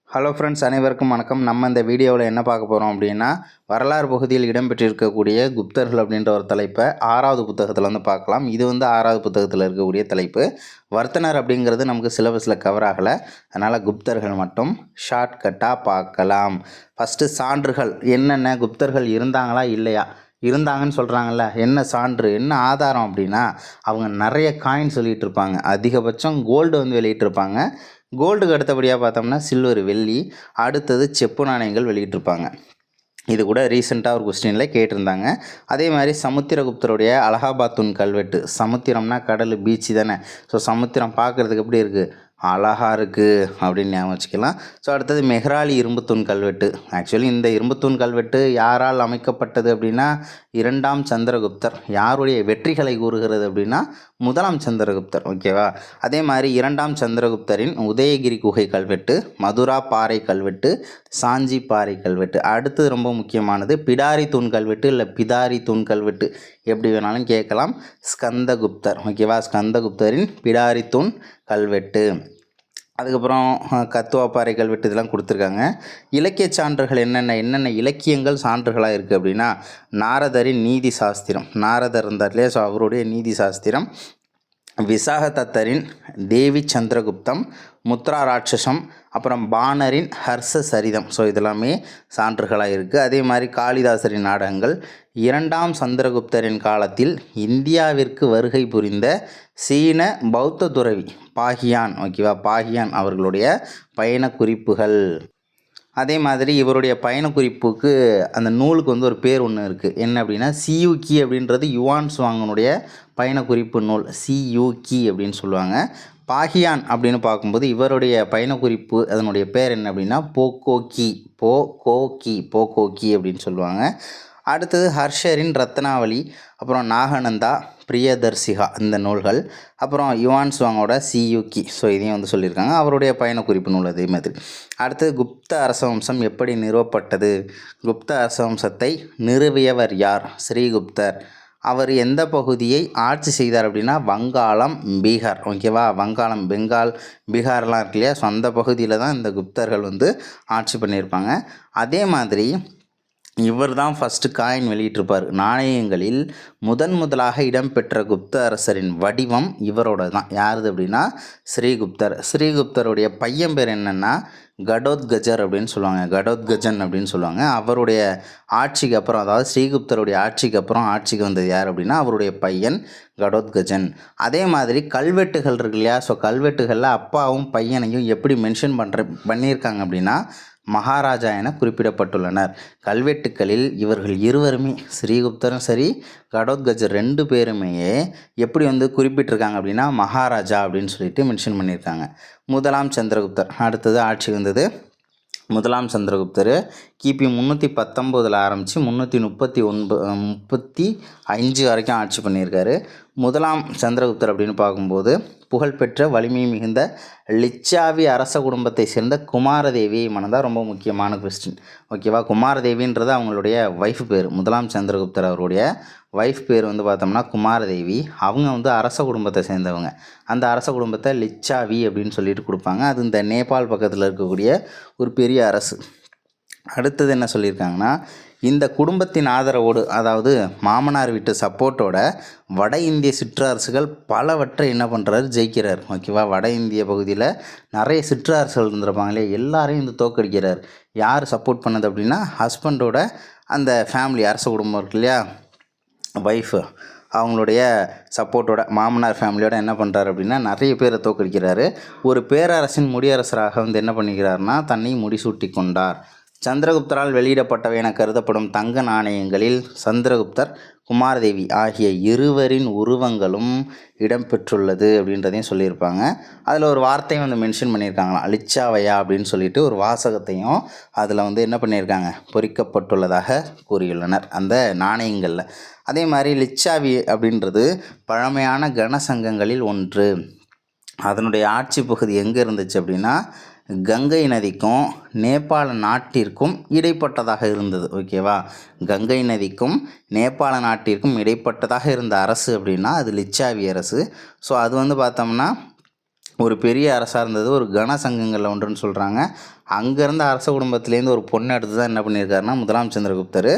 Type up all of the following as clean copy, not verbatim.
Hello friends, அனைவருக்கும் வணக்கம். நம்ம இந்த வீடியோவில் என்ன பார்க்க போகிறோம் அப்படின்னா, வரலாறு பகுதியில் இடம்பெற்றிருக்கக்கூடிய குப்தர்கள் அப்படின்ற ஒரு தலைப்பை 6வது புத்தகத்தில் வந்து பார்க்கலாம். இது வந்து 6வது புத்தகத்தில் இருக்கக்கூடிய தலைப்பு. வர்த்தனர் அப்படிங்கிறது நமக்கு சிலபஸில் கவர் ஆகலை, அதனால் குப்தர்கள் மட்டும் ஷார்ட்கட்டாக பார்க்கலாம். ஃபஸ்ட்டு சான்றுகள் என்னென்ன, குப்தர்கள் இருந்தாங்களா இல்லையா, இருந்தாங்கன்னு சொல்கிறாங்கல்ல, என்ன சான்று என்ன ஆதாரம் அப்படின்னா, அவங்க நிறைய காயின் சொல்லிகிட்டு இருப்பாங்க. அதிகபட்சம் கோல்டு வந்து வெளியிட்டிருப்பாங்க. கோல்டுக்கு அடுத்தபடியாக பார்த்தோம்னா சில்வர், வெள்ளி, அடுத்தது செப்பு நாணயங்கள் வெளியிட்டிருப்பாங்க. இது கூட ரீசெண்டாக ஒரு கொஸ்டினில் கேட்டிருந்தாங்க. அதே மாதிரி சமுத்திரகுப்தருடைய அலகாபாத் தூண் கல்வெட்டு. சமுத்திரம்னா கடல், பீச்சு தானே. ஸோ சமுத்திரம் பார்க்குறதுக்கு எப்படி இருக்குது, அழகாக இருக்குது அப்படின்னு ஞாபகம் வச்சுக்கலாம். ஸோ அடுத்தது மெஹ்ராலி இரும்புத்தூண் கல்வெட்டு. ஆக்சுவலி இந்த இரும்புத்தூண் கல்வெட்டு யாரால் அமைக்கப்பட்டது அப்படின்னா, 2ஆம் சந்திரகுப்தர். யாருடைய வெற்றிகளை கூறுகிறது அப்படின்னா, 1ஆம் சந்திரகுப்தர். ஓகேவா. அதே மாதிரி 2ஆம் சந்திரகுப்தரின் உதயகிரி குகை கல்வெட்டு, மதுரா பாறை கல்வெட்டு, சாஞ்சி பாறை கல்வெட்டு. அடுத்தது ரொம்ப முக்கியமானது பிடாரி தூண் கல்வெட்டு, இல்லை பிதாரி தூண் கல்வெட்டு, எப்படி வேணாலும் கேட்கலாம். ஸ்கந்தகுப்தர். ஓகேவா. ஸ்கந்தகுப்தரின் பிடாரி தூண் கல்வெட்டு. அதுக்கப்புறம் கத்துவாப்பாறை கல்வெட்டு இதெல்லாம் கொடுத்துருக்காங்க. இலக்கிய சான்றுகள் என்னென்ன இலக்கியங்கள் சான்றுகளாக இருக்குது அப்படின்னா, நாரதரின் நீதி சாஸ்திரம். நாரதர் இருந்தார் இல்லையா, ஸோ அவருடைய நீதி சாஸ்திரம். விசாகதத்தரின் தேவி சந்திரகுப்தம், முத்ரா ராட்சசம், அப்புறம் பாணரின் ஹர்ஷ சரிதம். ஸோ இதெல்லாமே சான்றுகளாக இருக்குது. அதே மாதிரி காளிதாசரின் நாடகங்கள். 2ஆம் சந்திரகுப்தரின் காலத்தில் இந்தியாவிற்கு வருகை புரிந்த சீன பௌத்த துறவி பாகியான். ஓகேவா. பாகியான் அவர்களுடைய பயண குறிப்புகள். அதே மாதிரி இவருடைய பயண குறிப்புக்கு அந்த நூலுக்கு வந்து ஒரு பேர் ஒன்று இருக்குது. என்ன அப்படின்னா, சியூக்கி அப்படின்றது யுவான் சுவாங்கனுடைய பயண குறிப்பு நூல். சியூக்கி அப்படின்னு சொல்லுவாங்க. பாகியான் அப்படின்னு பார்க்கும்போது இவருடைய பயண குறிப்பு அதனுடைய பேர் என்ன அப்படின்னா, போக்கோக்கி. போக்கோக்கி அப்படின்னு சொல்லுவாங்க. அடுத்தது ஹர்ஷரின் ரத்னாவளி, அப்புறம் நாகநந்தா, பிரியதர்சிகா இந்த நூல்கள். அப்புறம் யுவான் சுவாங்கோட சியூக்கி. ஸோ இதையும் வந்து சொல்லியிருக்காங்க. அவருடைய பயண குறிப்பு நூல் அதே மாதிரி. அடுத்தது குப்த அரசவம்சம் எப்படி நிறுவப்பட்டது. குப்த அரசவம்சத்தை நிறுவியவர் யார்? ஸ்ரீகுப்தர். அவர் எந்த பகுதியை ஆட்சி செய்தார் அப்படின்னா, வங்காளம், பீகார். ஓகேவா. வங்காளம், பெங்கால், பீகார்லாம் இருக்கு இல்லையா, ஸோ அந்த பகுதியில் தான் இந்த குப்தர்கள் வந்து ஆட்சி பண்ணியிருப்பாங்க. அதே மாதிரி இவர் தான் ஃபஸ்ட்டு காயின் வெளியிட்டிருப்பார். நாணயங்களில் முதலாக இடம்பெற்ற குப்த அரசரின் வடிவம் இவரோட தான். யாருது அப்படின்னா, ஸ்ரீகுப்தர். ஸ்ரீகுப்தருடைய பையன் பேர் என்னென்னா கடோத்கஜர் அப்படின்னு சொல்லுவாங்க. கடோத்கஜன் அப்படின்னு சொல்லுவாங்க. அவருடைய ஆட்சிக்கு அப்புறம், அதாவது ஸ்ரீகுப்தருடைய ஆட்சிக்கு அப்புறம் ஆட்சிக்கு வந்தது யார் அப்படின்னா, அவருடைய பையன் கடோத்கஜன். அதே மாதிரி கல்வெட்டுகள் இருக்கு இல்லையா, ஸோ கல்வெட்டுகளில் அப்பாவும் பையனையும் எப்படி மென்ஷன் பண்ணியிருக்காங்க அப்படின்னா, மகாராஜா என குறிப்பிடப்பட்டுள்ளனர். கல்வெட்டுக்களில் இவர்கள் இருவருமே, ஸ்ரீகுப்தரும் சரி கடோத்கஜர் 2 பேருமே எப்படி வந்து குறிப்பிட்டிருக்காங்க அப்படின்னா, மகாராஜா அப்படின்னு சொல்லிட்டு மென்ஷன் பண்ணியிருக்காங்க. 1ஆம் சந்திரகுப்தர் அடுத்தது ஆட்சி வந்தது. 1ஆம் சந்திரகுப்தர் கிபி 319 ஆரம்பித்து 335 வரைக்கும் ஆட்சி பண்ணியிருக்காரு. 1ஆம் சந்திரகுப்தர் அப்படின்னு பார்க்கும்போது புகழ்பெற்ற வலிமை மிகுந்த லிச்சாவி அரச குடும்பத்தை சேர்ந்த குமாரதேவியை மணந்தார். ரொம்ப முக்கியமான கொஸ்டின். ஓகேவா. குமாரதேவின்றது அவங்களுடைய ஒய்ஃப் பேர். 1ஆம் சந்திரகுப்தர் அவருடைய ஒய்ஃப் பேர் வந்து பார்த்தோம்னா குமாரதேவி. அவங்க வந்து அரச குடும்பத்தை சேர்ந்தவங்க. அந்த அரச குடும்பத்தை லிச்சாவி அப்படின்னு சொல்லிட்டு கொடுப்பாங்க. அது இந்த நேபாள் பக்கத்தில் இருக்கக்கூடிய ஒரு பெரிய அரசு. அடுத்தது என்ன சொல்லியிருக்காங்கன்னா, இந்த குடும்பத்தின் ஆதரவோடு, அதாவது மாமனார் வீட்டு சப்போர்ட்டோட வட இந்திய சிற்றரசுகள் பலவற்றை என்ன பண்ணுறாரு, ஜெயிக்கிறார். ஓகேவா. வட இந்திய பகுதியில் நிறைய சிற்றரசுகள் இருந்திருப்பாங்களே, எல்லாரையும் இந்த தோக்கடிக்கிறார். யார் சப்போர்ட் பண்ணது அப்படின்னா, ஹஸ்பண்டோட அந்த ஃபேமிலி, அரச குடும்பம் இருக்கு இல்லையா, ஒய்ஃபு, அவங்களுடைய சப்போர்ட்டோட மாமனார் ஃபேமிலியோட என்ன பண்ணுறாரு அப்படின்னா, நிறைய பேரை தோக்கடிக்கிறாரு. ஒரு பேரரசின் முடியரசராக வந்து என்ன பண்ணிக்கிறாருன்னா, தன்னை முடிசூட்டி கொண்டார். சந்திரகுப்தரால் வெளியிடப்பட்டவை என கருதப்படும் தங்க நாணயங்களில் சந்திரகுப்தர், குமாரதேவி ஆகிய இருவரின் உருவங்களும் இடம்பெற்றுள்ளது அப்படின்றதையும் சொல்லியிருப்பாங்க. அதில் ஒரு வார்த்தையும் வந்து மென்ஷன் பண்ணியிருக்காங்களாம், லிச்சாவையா அப்படின்னு சொல்லிட்டு ஒரு வாசகத்தையும் அதில் வந்து என்ன பண்ணியிருக்காங்க, பொறிக்கப்பட்டுள்ளதாக கூறியுள்ளனர் அந்த நாணயங்களில். அதே மாதிரி லிச்சாவி அப்படின்றது பழமையான கனசங்கங்களில் ஒன்று. அதனுடைய ஆட்சி பகுதி எங்கே இருந்துச்சு அப்படின்னா, கங்கை நதிக்கும் நேபாள நாட்டிற்கும் இடைப்பட்டதாக இருந்தது. ஓகேவா. கங்கை நதிக்கும் நேபாள நாட்டிற்கும் இடைப்பட்டதாக இருந்த அரசு அப்படின்னா அது லிச்சாவி அரசு. ஸோ அது வந்து பார்த்தோம்னா ஒரு பெரிய அரசாக இருந்தது, ஒரு கன சங்கங்களில் ஒன்றுன்னு சொல்கிறாங்க. அங்கேருந்து அரச குடும்பத்துலேருந்து ஒரு பொண்ணை எடுத்து தான் என்ன பண்ணியிருக்காருன்னா முதலாம் சந்திரகுப்தர்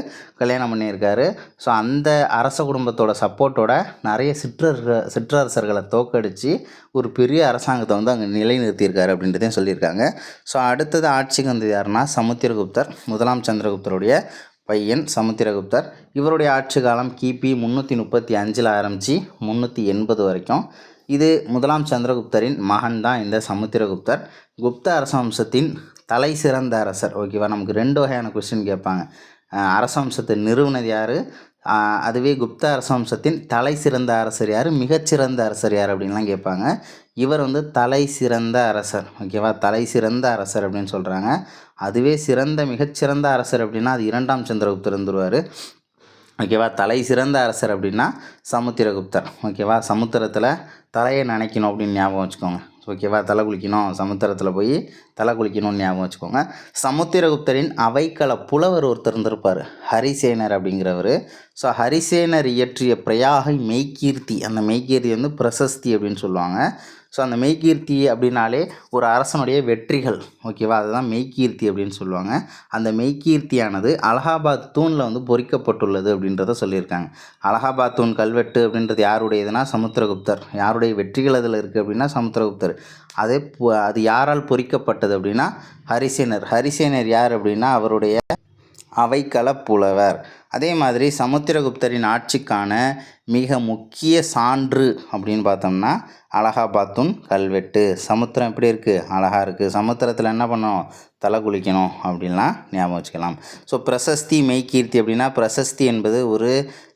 கல்யாணம் பண்ணியிருக்காரு. ஸோ அந்த அரச குடும்பத்தோட சப்போர்ட்டோட நிறைய சிற்றரசர்களை தோக்கடித்து ஒரு பெரிய அரசாங்கத்தை வந்து அங்கே நிலைநிறுத்தியிருக்காரு அப்படின்றதையும் சொல்லியிருக்காங்க. ஸோ அடுத்தது ஆட்சிக்கு வந்தது யாருன்னா சமுத்திரகுப்தர், முதலாம் சந்திரகுப்தருடைய பையன் சமுத்திரகுப்தர். இவருடைய ஆட்சி காலம் கிபி 335 ஆரம்பித்து 380 வரைக்கும். இது முதலாம் சந்திரகுப்தரின் மகன் தான் இந்த சமுத்திரகுப்தர். குப்த அரச வம்சத்தின் தலை சிறந்த அரசர். ஓகேவா, நமக்கு 2 வகையான கொஸ்டின் கேட்பாங்க. அரச வம்சத்தை நிறுவனது யார், அதுவே குப்த அரச வம்சத்தின் தலை சிறந்த அரசர் யார், மிகச்சிறந்த அரசர் யார் அப்படின்லாம் கேட்பாங்க. இவர் வந்து தலை சிறந்த அரசர். ஓகேவா, தலை சிறந்த அரசர் அப்படின்னு சொல்கிறாங்க. அதுவே மிகச்சிறந்த அரசர் அப்படின்னா அது 2ஆம் சந்திரகுப்தர் இருந்துருவார். ஓகேவா, தலை சிறந்த அரசர் அப்படின்னா சமுத்திரகுப்தர். ஓகேவா, சமுத்திரத்தில் தலையை நினைக்கணும் அப்படின்னு ஞாபகம் வச்சுக்கோங்க. ஓகேவா, தலை குளிக்கணும், சமுத்திரத்தில் போய் தலை குளிக்கணும்னு ஞாபகம் வச்சுக்கோங்க. சமுத்திரகுப்தரின் அவைக்கள புலவர் ஒருத்தர் இருந்திருப்பார், ஹரிசேனர் அப்படிங்கிறவர். ஸோ ஹரிசேனர் இயற்றிய பிரயாகை மெய்கீர்த்தி, அந்த மெய்கீர்த்தி வந்து பிரசஸ்தி அப்படின்னு சொல்லுவாங்க. ஸோ அந்த மெய்கீர்த்தி அப்படின்னாலே ஒரு அரசனுடைய வெற்றிகள். ஓகேவா, அதுதான் மெய்கீர்த்தி அப்படின்னு சொல்லுவாங்க. அந்த மெய்கீர்த்தியானது அலகாபாத் தூணில் வந்து பொறிக்கப்பட்டுள்ளது அப்படின்றத சொல்லியிருக்காங்க. அலகாபாத் தூண் கல்வெட்டு அப்படின்றது யாருடையதுன்னா சமுத்திரகுப்தர். யாருடைய வெற்றிகள் அதில் இருக்குது அப்படின்னா சமுத்திரகுப்தர். அது யாரால் பொறிக்கப்பட்டது அப்படின்னா ஹரிசேனர். ஹரிசேனர் யார் அப்படின்னா அவருடைய அவைக்கள புலவர். அதே மாதிரி சமுத்திரகுப்தரின் ஆட்சிக்கான மிக முக்கிய சான்று அப்படின்னு பார்த்தோம்னா அலகாபாத்துன் கல்வெட்டு. சமுத்திரம் எப்படி இருக்குது, அழகாக இருக்குது. சமுத்திரத்தில் என்ன பண்ணணும், தலை குளிக்கணும் அப்படின்லாம் ஞாபகம் வச்சுக்கலாம். ஸோ பிரசஸ்தி மெய்கீர்த்தி அப்படின்னா பிரசஸ்தி என்பது ஒரு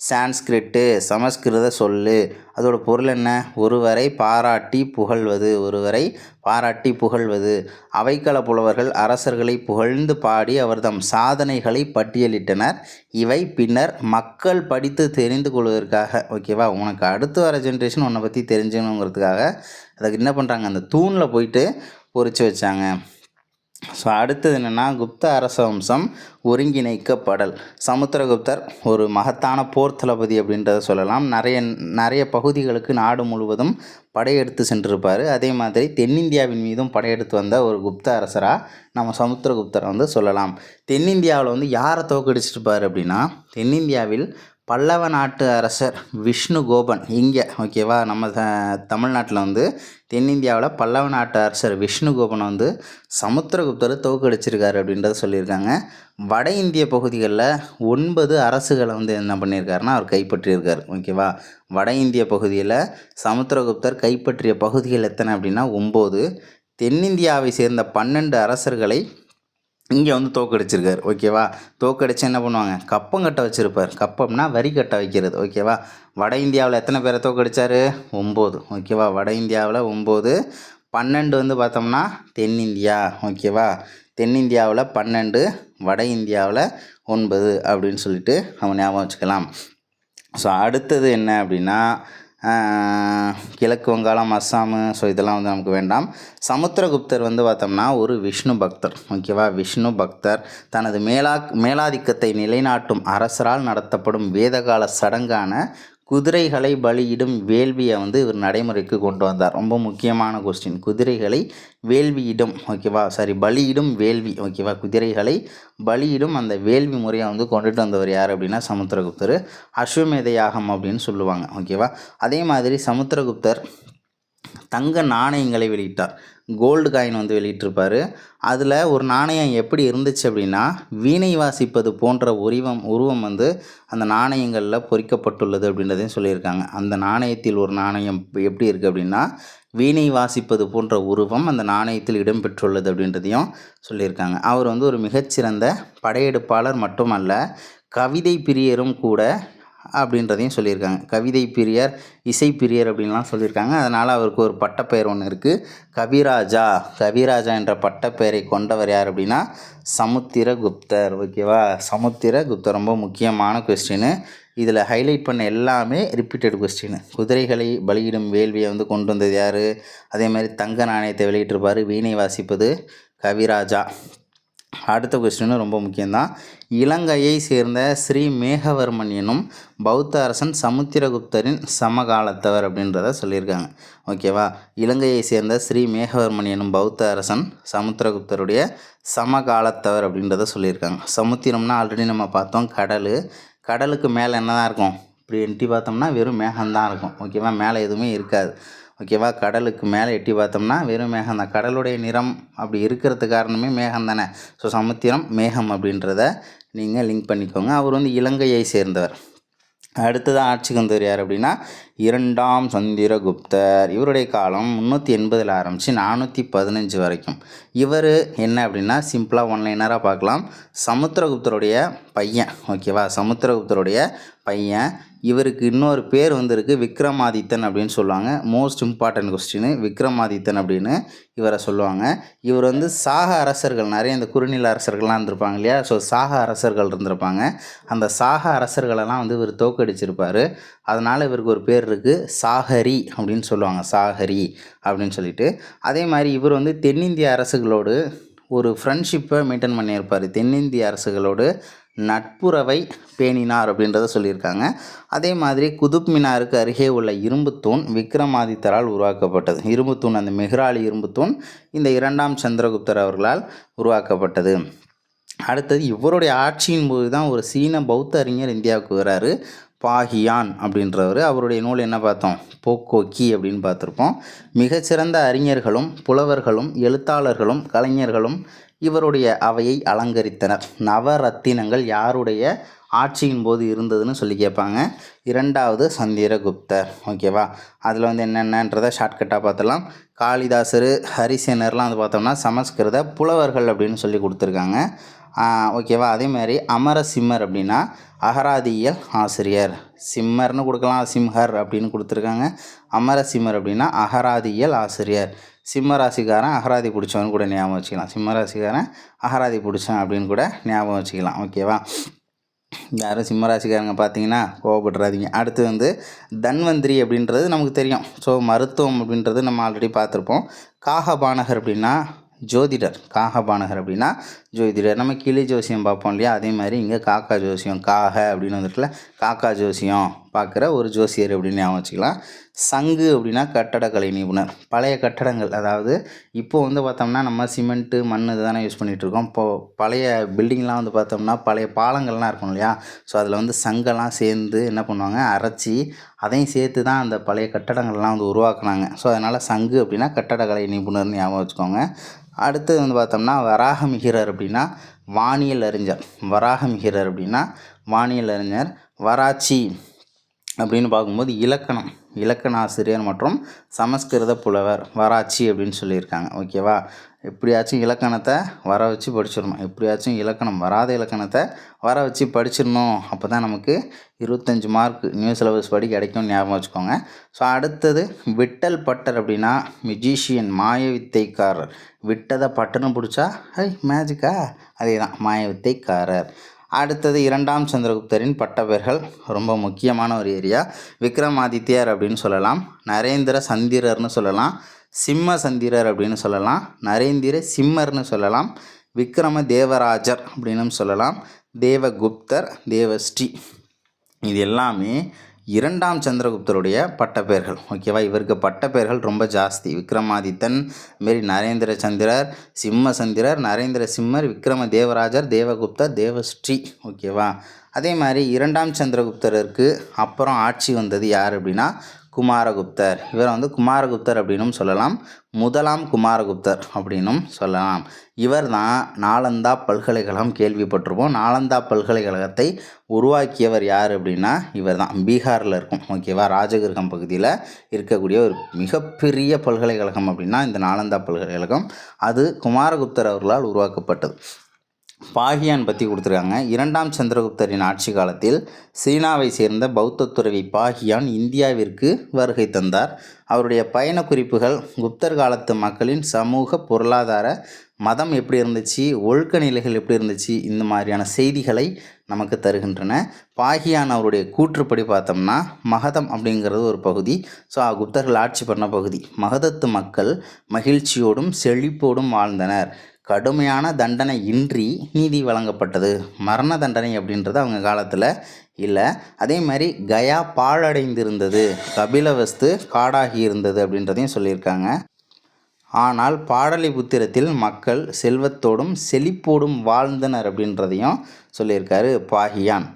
சான்ஸ்கிரிட்டு சமஸ்கிருத சொல்லு. அதோட பொருள் என்ன, ஒருவரை பாராட்டி புகழ்வது. அவைக்கள புலவர்கள் அரசர்களை புகழ்ந்து பாடி அவர்தம் சாதனைகளை பட்டியலிட்டனர். இவை பின்னர் மக்கள் படித்து தெரிந்து கொள்வதற்காக, ஓகேவா, உனக்கு அடுத்து வர ஜென்ரேஷன் உன்னை பற்றி தெரிஞ்சுக்கணுங்கிறதுக்காக அதுக்கு என்ன பண்ணுறாங்க, அந்த தூணில் போயிட்டு பொறிச்சு வச்சாங்க. ஸோ அடுத்தது என்னென்னா குப்த அரச வம்சம் ஒருங்கிணைக்கப்படல். சமுத்திரகுப்தர் ஒரு மகத்தான போர் தளபதி அப்படின்றத சொல்லலாம். நிறைய பகுதிகளுக்கு நாடு முழுவதும் படையெடுத்து சென்றிருப்பார். அதே மாதிரி தென்னிந்தியாவின் மீதும் படையெடுத்து வந்த ஒரு குப்த அரசராக நம்ம சமுத்திரகுப்தரை வந்து சொல்லலாம். தென்னிந்தியாவில் வந்து யாரை தோக்கடிச்சிருப்பார் அப்படின்னா தென்னிந்தியாவில் பல்லவ நாட்டு அரசர் விஷ்ணுகோபன். இங்கே ஓகேவா, நம்ம தமிழ்நாட்டில் வந்து தென்னிந்தியாவில் பல்லவ நாட்டு அரசர் விஷ்ணுகோபன் வந்து சமுத்திரகுப்தரை தோக்கடிச்சிருக்காரு அப்படின்றத சொல்லியிருக்காங்க. வட இந்திய பகுதிகளில் 9 அரசுகளை வந்து என்ன பண்ணியிருக்காருன்னா அவர் கைப்பற்றியிருக்கார். ஓகேவா, வட இந்திய பகுதியில் சமுத்திரகுப்தர் கைப்பற்றிய பகுதிகள் எத்தனை அப்படின்னா 9. தென்னிந்தியாவை சேர்ந்த 12 அரசர்களை இங்கே வந்து தோக்கடிச்சிருக்கார். ஓகேவா, தோக்கடிச்சு என்ன பண்ணுவாங்க, கப்பங்கட்ட வச்சுருப்பார். கப்பம்னா வரி கட்ட வைக்கிறது. ஓகேவா, வட இந்தியாவில் எத்தனை பேரை தோக்கடிச்சார், 9. ஓகேவா, வட இந்தியாவில் 9, 12 வந்து பார்த்தோம்னா தென்னிந்தியா. ஓகேவா, தென்னிந்தியாவில் 12, வட இந்தியாவில் 9 அப்படின்னு சொல்லிட்டு நம்ம ஞாபகம் வச்சுக்கலாம். ஸோ அடுத்தது என்ன அப்படின்னா கிழக்கு வங்காளம், அஸ்ஸாமு. ஸோ இதெல்லாம் வந்து நமக்கு வேண்டாம். சமுத்திரகுப்தர் வந்து பார்த்தோம்னா ஒரு விஷ்ணு பக்தர். ஓகேவா, விஷ்ணு பக்தர் தனது மேலாதிக்கத்தை நிலைநாட்டும் அரசரால் நடத்தப்படும் வேதகால சடங்கான குதிரைகளை பலியிடும் வேள்வியை வந்து இவர் நடைமுறைக்கு கொண்டு வந்தார். ரொம்ப முக்கியமான கொஸ்டின், குதிரைகளை வேள்வியிடும். ஓகேவா, பலியிடும் வேள்வி. ஓகேவா, குதிரைகளை பலியிடும் அந்த வேள்வி முறையை வந்து கொண்டுட்டு வந்தவர் யார் அப்படின்னா சமுத்திரகுப்தர். அஸ்வமேத யாகம் அப்படின்னு சொல்லுவாங்க. ஓகேவா, அதே மாதிரி சமுத்திரகுப்தர் தங்க நாணயங்களை வெளியிட்டார். கோல்டு காயின் வந்து வெளியிட்டிருப்பார். அதில் ஒரு நாணயம் எப்படி இருந்துச்சு அப்படின்னா வீணை வாசிப்பது போன்ற உருவம் வந்து அந்த நாணயங்களில் பொறிக்கப்பட்டுள்ளது அப்படின்றதையும் சொல்லியிருக்காங்க. அந்த நாணயத்தில் ஒரு நாணயம் எப்படி இருக்குது அப்படின்னா வீணை வாசிப்பது போன்ற உருவம் அந்த நாணயத்தில் இடம்பெற்றுள்ளது அப்படின்றதையும் சொல்லியிருக்காங்க. அவர் வந்து ஒரு மிகச்சிறந்த படையெடுப்பாளர் மட்டுமல்ல, கவிதை பிரியரும் கூட அப்படின்றதையும் சொல்லியிருக்காங்க. கவிதை பிரியர், இசை பிரியர் அப்படின்லாம் சொல்லியிருக்காங்க. அதனால் அவருக்கு ஒரு பட்டப்பெயர் ஒன்று இருக்குது, கவிராஜா. கவிராஜா என்ற பட்டப்பெயரை கொண்டவர் யார் அப்படின்னா சமுத்திரகுப்தர். ஓகேவா, சமுத்திரகுப்தர் ரொம்ப முக்கியமான கொஸ்டின். இதில் ஹைலைட் பண்ண எல்லாமே ரிப்பீட்டட் கொஸ்டின். குதிரைகளை பலியிடும் வேள்வியை வந்து கொண்டு வந்தது யார், அதே மாதிரி தங்க நாணயத்தை வெளியிட்டிருப்பார், வீணை வாசிப்பது கவிராஜா. அடுத்த கொஸ்டின் ரொம்ப முக்கியம்தான். இலங்கையை சேர்ந்த ஸ்ரீ மேகவர்மன் எனும் பௌத்த அரசன் சமுத்திரகுப்தரின் சமகாலத்தவர் அப்படின்றத சொல்லியிருக்காங்க. ஓகேவா? இலங்கையை சேர்ந்த ஸ்ரீ மேகவர்மன் எனும் பௌத்த அரசன் சமுத்திரகுப்தருடைய சமகாலத்தவர் அப்படின்றத சொல்லியிருக்காங்க. சமுத்திரம்னா ஆல்ரெடி நம்ம பார்த்தோம் கடல். கடலுக்கு மேலே என்ன தான் இருக்கும்? இப்படி எட்டி பார்த்தோம்னா வெறும் மேகம்தான் இருக்கும். ஓகேவா? மேலே எதுவுமே இருக்காது. ஓகேவா? கடலுக்கு மேலே எட்டி பார்த்தோம்னா வெறும் மேகம் தான். கடலுடைய நிறம் அப்படி இருக்கிறதுக்கு காரணமே மேகம் தானே. ஸோ சமுத்திரம் மேகம் அப்படின்றத நீங்கள் லிங்க் பண்ணிக்கோங்க. அவர் வந்து இலங்கையை சேர்ந்தவர். அடுத்ததான் ஆட்சிக்கு வந்தவர் யார் அப்படின்னா 2ஆம் சந்திரகுப்தர். இவருடைய காலம் 380 ஆரம்பித்து 415 வரைக்கும். இவர் என்ன அப்படின்னா சிம்பிளாக ஒன்லைனராக பார்க்கலாம். சமுத்திரகுப்தருடைய பையன். ஓகேவா? சமுத்திரகுப்தருடைய பையன். இவருக்கு இன்னொரு பேர் வந்திருக்கு விக்ரமாதித்தன் அப்படின்னு சொல்லுவாங்க. மோஸ்ட் இம்பார்ட்டன்ட் கொஸ்டின் விக்ரமாதித்தன் அப்படின்னு இவரை சொல்லுவாங்க. இவர் வந்து சாக அரசர்கள் நிறைய இந்த குறுநில அரசர்கள்லாம் இருந்திருப்பாங்க இல்லையா. ஸோ சாக அரசர்கள் இருந்திருப்பாங்க. அந்த சாக அரசர்களெல்லாம் வந்து இவர் தோக்கடிச்சிருப்பார். அதனால் இவருக்கு ஒரு பேர் இருக்குது சாகரி அப்படின்னு சொல்லுவாங்க. சாகரி அப்படின்னு சொல்லிட்டு. அதே மாதிரி இவர் வந்து தென்னிந்திய அரசுகளோடு ஒரு ஃப்ரெண்ட்ஷிப்பை மெயின்டைன் பண்ணியிருப்பார். தென்னிந்திய அரசுகளோடு நட்புறவை பேணினார் அப்படின்றத சொல்லியிருக்காங்க. அதே மாதிரி குதுப் மினாருக்கு அருகே உள்ள இரும்புத்தூண் விக்ரமாதித்தரால் உருவாக்கப்பட்டது. இரும்புத்தூண் அந்த மெஹ்ராலி இரும்புத்தூண் இந்த 2ஆம் சந்திரகுப்தர் அவர்களால் உருவாக்கப்பட்டது. அடுத்தது இவருடைய ஆட்சியின் போது தான் ஒரு சீன பௌத்த அறிஞர் இந்தியாவுக்கு வராரு. பாஹியான் அப்படின்றவர். அவருடைய நூல் என்ன பார்த்தோம்? போக்கோக்கி அப்படின்னு பார்த்துருப்போம். மிகச்சிறந்த அறிஞர்களும் புலவர்களும் எழுத்தாளர்களும் கலைஞர்களும் இவருடைய அவையை அலங்கரித்தனர். நவரத்தினங்கள் யாருடைய ஆட்சியின் போது இருந்ததுன்னு சொல்லி கேட்பாங்க. 2வது சந்திரகுப்தர். ஓகேவா? அதில் வந்து என்னென்னன்றதை ஷார்ட்கட்டாக பார்த்துலாம். காளிதாசர் ஹரிசேனர்லாம் வந்து பார்த்தோம்னா சமஸ்கிருத புலவர்கள் அப்படின்னு சொல்லி கொடுத்துருக்காங்க. ஓகேவா? அதே மாதிரி அமரசிம்மர் அப்படின்னா அகராதியியல் ஆசிரியர். சிம்மர்னு கொடுக்கலாம், சிம்ஹர் அப்படின்னு கொடுத்துருக்காங்க. அமரசிம்மர் அப்படின்னா அகராதியியல் ஆசிரியர். சிம்மராசிக்காரன் அகராதி பிடிச்சவன் கூட ஞாபகம் வச்சுக்கலாம். சிம்மராசிக்காரன் அகராதி பிடிச்சவன் அப்படின்னு கூட ஞாபகம் வச்சுக்கலாம். ஓகேவா? யாரும் சிம்மராசிக்காரங்க பார்த்தீங்கன்னா கோவப்படுறாதீங்க. அடுத்து வந்து தன்வந்திரி அப்படின்றது நமக்கு தெரியும். ஸோ மருத்துவம் அப்படின்றது நம்ம ஆல்ரெடி பார்த்துருப்போம். காகபானகர் அப்படின்னா ஜோதிடர். காகபானகர் அப்படின்னா ஜோதிடர். நம்ம கிளி ஜோசியம் பார்ப்போம் இல்லையா, அதே மாதிரி இங்கே காக்கா ஜோசியம். காக அப்படின்னு வந்துட்டுல காக்கா ஜோசியம் பார்க்குற ஒரு ஜோசியர் அப்படின்னு ஞாபகம் வச்சுக்கலாம். சங்கு அப்படின்னா கட்டடக்கலை நிபுணர். பழைய கட்டடங்கள், அதாவது இப்போது வந்து பார்த்தோம்னா நம்ம சிமெண்ட்டு மண் இது தானே யூஸ் பண்ணிகிட்ருக்கோம். இப்போது பழைய பில்டிங்லாம் வந்து பார்த்தோம்னா பழைய பாலங்கள்லாம் இருக்கும் இல்லையா. ஸோ அதில் வந்து சங்கெல்லாம் சேர்ந்து என்ன பண்ணுவாங்க, அரைச்சி அதையும் சேர்த்து தான் அந்த பழைய கட்டடங்கள்லாம் வந்து உருவாக்குனாங்க. ஸோ அதனால் சங்கு அப்படின்னா கட்டடக்கலை நிபுணர்னு ஞாபகம் வச்சுக்கோங்க. அடுத்து வந்து பார்த்தோம்னா வராகமிகிரர் அப்படின்னா வானியல் அறிஞர். வராகமிகிரர் அப்படின்னா வானியல் அறிஞர். வராச்சி அப்படின்னு பார்க்கும்போது இலக்கண ஆசிரியர் மற்றும் சமஸ்கிருத புலவர். வராச்சி அப்படின்னு சொல்லியிருக்காங்க. ஓகேவா? எப்படியாச்சும் இலக்கணத்தை வர வச்சு படிச்சிடணும். எப்படியாச்சும் இலக்கணம் வராத இலக்கணத்தை வர வச்சு படிச்சிடணும். அப்போ தான் நமக்கு 25 மார்க் நியூ சிலபஸ் படி கிடைக்கும். ஞாபகம் வச்சுக்கோங்க. ஸோ அடுத்தது விட்டல் பட்டர் அப்படின்னா மியூசிஷியன், மாயவித்தைக்காரர். விட்டதை பட்டர்னு பிடிச்சா மேஜிக்கா, அதே தான் மாயவித்தைக்காரர். அடுத்தது 2ஆம் சந்திரகுப்தரின் பட்டப்பெயர்கள் ரொம்ப முக்கியமான ஒரு ஏரியா. விக்ரமாதித்யர் அப்படின்னு சொல்லலாம், நரேந்திர சந்திரர்னு சொல்லலாம், சிம்ம சந்திரர் அப்படின்னு சொல்லலாம், நரேந்திர சிம்மர்னு சொல்லலாம், விக்ரம தேவராஜர் அப்படின்னு சொல்லலாம், தேவகுப்தர், தேவஸ்ரீ. இது எல்லாமே 2ஆம் சந்திரகுப்தருடைய பட்டப்பெயர்கள். ஓகேவா? இவருக்கு பட்டப்பெயர்கள் ரொம்ப ஜாஸ்தி. விக்ரமாதித்தன், மாரி நரேந்திர சந்திரர், சிம்ம சந்திரர், நரேந்திர சிம்மர், விக்ரம தேவராஜர், தேவகுப்தர், தேவஸ்ரீ. ஓகேவா? அதே மாதிரி 2ஆம் சந்திரகுப்தருக்கு அப்புறம் ஆட்சி வந்தது யார் அப்படின்னா குமாரகுப்தர். இவரை வந்து குமாரகுப்தர் அப்படின்னும் சொல்லலாம், முதலாம் குமாரகுப்தர் அப்படின்னும் சொல்லலாம். இவர் தான் நாலந்தா பல்கலைக்கழகம் கேள்விப்பட்டிருப்போம். நாலந்தா பல்கலைக்கழகத்தை உருவாக்கியவர் யார் அப்படின்னா இவர் தான். பீகாரில் இருக்கும். ஓகேவா? ராஜகிருகம் பகுதியில் இருக்கக்கூடிய ஒரு மிகப்பெரிய பல்கலைக்கழகம் அப்படின்னா இந்த நாலந்தா பல்கலைக்கழகம். அது குமாரகுப்தர் அவர்களால் உருவாக்கப்பட்டது. பாகியான் பற்றி கொடுத்துருக்காங்க. 2ஆம் சந்திரகுப்தரின் ஆட்சி காலத்தில் சீனாவை சேர்ந்த பௌத்த துறவி பாகியான் இந்தியாவிற்கு வருகை தந்தார். அவருடைய பயண குறிப்புகள் குப்தர் காலத்து மக்களின் சமூக, பொருளாதார, மதம் எப்படி இருந்துச்சு, ஒழுக்க நிலைகள் எப்படி இருந்துச்சு, இந்த மாதிரியான செய்திகளை நமக்கு தருகின்றன. பாகியான் அவருடைய கூற்றுப்படி பார்த்தோம்னா மகதம் அப்படிங்கிறது ஒரு பகுதி. ஸோ குப்தர்கள் ஆட்சி பண்ண பகுதி. மகதத்து மக்கள் மகிழ்ச்சியோடும் செழிப்போடும் வாழ்ந்தனர். கடுமையான தண்டனை இன்றி நீதி வழங்கப்பட்டது. மரண தண்டனை அப்படின்றது அவங்க காலத்தில் இல்லை. அதே மாதிரி கயா பாழடைந்திருந்தது, கபிலவஸ்து காடாகி இருந்தது அப்படின்றதையும் சொல்லியிருக்காங்க. ஆனால் பாடலிபுத்திரத்தில் மக்கள் செல்வத்தோடும் செழிப்போடும் வாழ்ந்தனர் அப்படின்றதையும் சொல்லியிருக்காரு பாகியான்.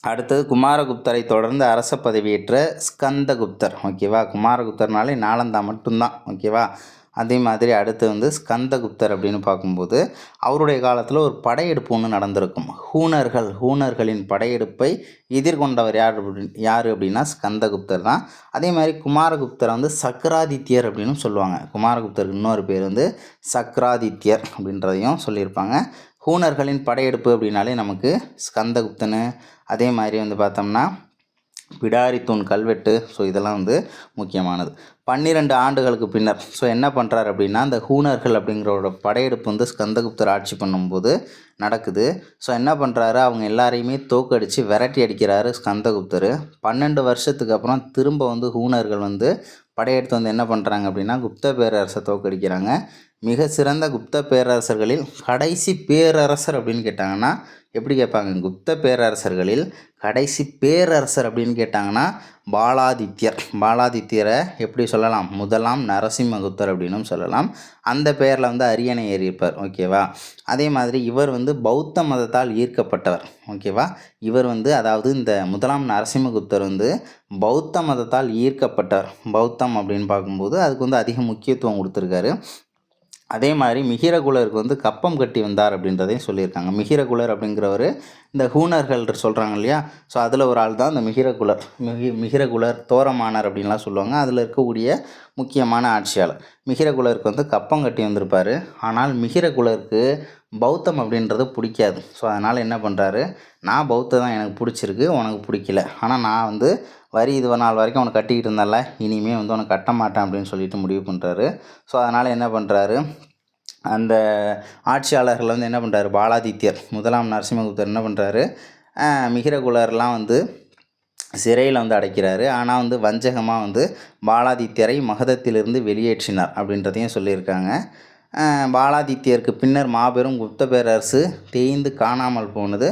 அடுத்தது குமாரகுப்தரை தொடர்ந்து அரச பதவியேற்ற ஸ்கந்தகுப்தர். ஓகேவா, குமாரகுப்தர்னாலே நாலந்தா மட்டும்தான். ஓகேவா, அதே மாதிரி அடுத்து வந்து ஸ்கந்தகுப்தர் அப்படின்னு பார்க்கும்போது அவருடைய காலத்தில் ஒரு படையெடுப்பு ஒன்று நடந்திருக்கும். ஹூனர்களின் படையெடுப்பை எதிர்கொண்டவர் யார் அப்படின்னா ஸ்கந்தகுப்தர் தான். அதே மாதிரி குமாரகுப்தரை வந்து சக்ராதித்யர் அப்படின்னு சொல்லுவாங்க. குமாரகுப்தருக்கு இன்னொரு பேர் வந்து சக்ராதித்யர் அப்படின்றதையும் சொல்லியிருப்பாங்க. ஹூனர்களின் படையெடுப்பு அப்படின்னாலே நமக்கு ஸ்கந்தகுப்தனு, அதே மாதிரி வந்து பார்த்தோம்னா பிடாரி தூண் கல்வெட்டு, ஸோ இதெல்லாம் வந்து முக்கியமானது. 12 ஆண்டுகளுக்கு பின்னர் என்ன பண்ணுறாரு அப்படின்னா, இந்த ஹூனர்கள் அப்படிங்கிறோட படையெடுப்பு வந்து ஸ்கந்தகுப்தர் ஆட்சி பண்ணும்போது நடக்குது. என்ன பண்ணுறாரு, அவங்க எல்லாரையுமே தோக்கடித்து விரட்டி அடிக்கிறாரு ஸ்கந்தகுப்தர். 12 வருஷத்துக்கு அப்புறம் திரும்ப வந்து ஹூனர்கள் வந்து படையெடுத்து வந்து என்ன பண்ணுறாங்க அப்படின்னா குப்த பேரரசை தோக்கடிக்கிறாங்க. மிக சிறந்த குப்த பேரரசர்களில் கடைசி பேரரசர் அப்படின்னு கேட்டாங்கன்னா எப்படி கேட்பாங்க, குப்த பேரரசர்களில் கடைசி பேரரசர் அப்படின்னு கேட்டாங்கன்னா பாலாதித்யரை எப்படி சொல்லலாம், முதலாம் நரசிம்மகுப்தர் அப்படின்னு சொல்லலாம். அந்த பெயரில் வந்து அரியணை ஏறியிருப்பார். ஓகேவா, அதே மாதிரி இவர் வந்து பௌத்த மதத்தால் ஈர்க்கப்பட்டவர். ஓகேவா, இவர் வந்து அதாவது இந்த முதலாம் நரசிம்மகுப்தர் வந்து பௌத்த மதத்தால் ஈர்க்கப்பட்டவர். பௌத்தம் அப்படின்னு பார்க்கும்போது அதுக்கு வந்து அதிக முக்கியத்துவம் கொடுத்துருக்காரு. அதே மாதிரி மிகிரகுலருக்கு வந்து கப்பம் கட்டி வந்தார் அப்படின்றதையும் சொல்லியிருக்காங்க. மிகிரகுலர் அப்படிங்கிறவர் இந்த ஹூனர்கள் சொல்கிறாங்க இல்லையா, அதில் ஒரு ஆள் தான் இந்த மிகிரகுலர் தோரமானார் அப்படின்லாம் சொல்லுவாங்க. அதில் இருக்கக்கூடிய முக்கியமான ஆட்சியாளர். மிகிரகுலருக்கு வந்து கப்பம் கட்டி வந்திருப்பார். ஆனால் மிகிரகுலருக்கு பௌத்தம் அப்படின்றது பிடிக்காது. அதனால் என்ன பண்ணுறாரு, நான் பௌத்தம் தான் எனக்கு பிடிச்சிருக்கு, உனக்கு பிடிக்கல, ஆனால் நான் வந்து வரி இது நாள் வரைக்கும் அவனை கட்டிக்கிட்டு இருந்தால, இனிமேல் வந்து அவனை கட்ட மாட்டேன் அப்படின்னு சொல்லிட்டு முடிவு பண்ணுறாரு. அதனால் என்ன பண்ணுறாரு, அந்த ஆட்சியாளர்கள் வந்து என்ன பண்ணுறாரு, பாலாதித்யர் முதலாம் நரசிம்மகுப்தர் என்ன பண்ணுறாரு, மிகிரகுலர்லாம் வந்து சிறையில் வந்து அடைக்கிறாரு. ஆனால் வந்து வஞ்சகமாக வந்து பாலாதித்யரை மகதத்திலிருந்து வெளியேற்றினார் அப்படின்றதையும் சொல்லியிருக்காங்க. பாலாதித்யருக்கு பின்னர் மாபெரும் குப்த பேரரசு தேய்ந்து காணாமல் போனது.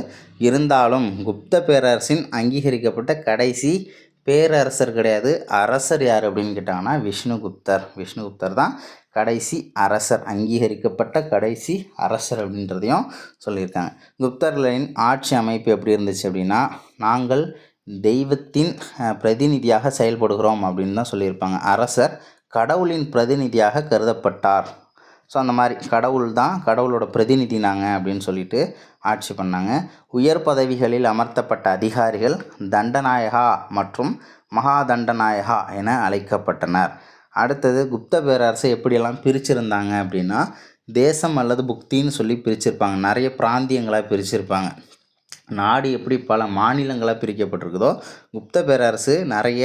இருந்தாலும் குப்த பேரரசின் அங்கீகரிக்கப்பட்ட கடைசி பேரரசர் கிடையாது, அரசர் யார் அப்படின்னு கேட்டாங்கன்னா விஷ்ணுகுப்தர் தான் கடைசி அரசர், அங்கீகரிக்கப்பட்ட கடைசி அரசர் அப்படின்றதையும் சொல்லியிருக்காங்க. குப்தர்களின் ஆட்சி அமைப்பு எப்படி இருந்துச்சு அப்படின்னா, நாங்கள் தெய்வத்தின் பிரதிநிதியாக செயல்படுகிறோம் அப்படின்னு தான் சொல்லியிருப்பாங்க. அரசர் கடவுளின் பிரதிநிதியாக கருதப்பட்டார். அந்த மாதிரி கடவுளோட பிரதிநிதி நாங்கள் அப்படின்னு சொல்லிட்டு ஆட்சி பண்ணாங்க. உயர் பதவிகளில் அமர்த்தப்பட்ட அதிகாரிகள் தண்டநாயகா மற்றும் மகாதண்டநாயகா என அழைக்கப்பட்டனர். அடுத்தது குப்த பேரரசை எப்படியெல்லாம் பிரிச்சிருந்தாங்க அப்படின்னா, தேசம் அல்லது புக்தின்னு சொல்லி பிரிச்சிருப்பாங்க. நிறைய பிராந்தியங்களாக பிரிச்சிருப்பாங்க. நாடு எப்படி பல மாநிலங்களாக பிரிக்கப்பட்டிருக்குதோ, குப்த பேரரசு நிறைய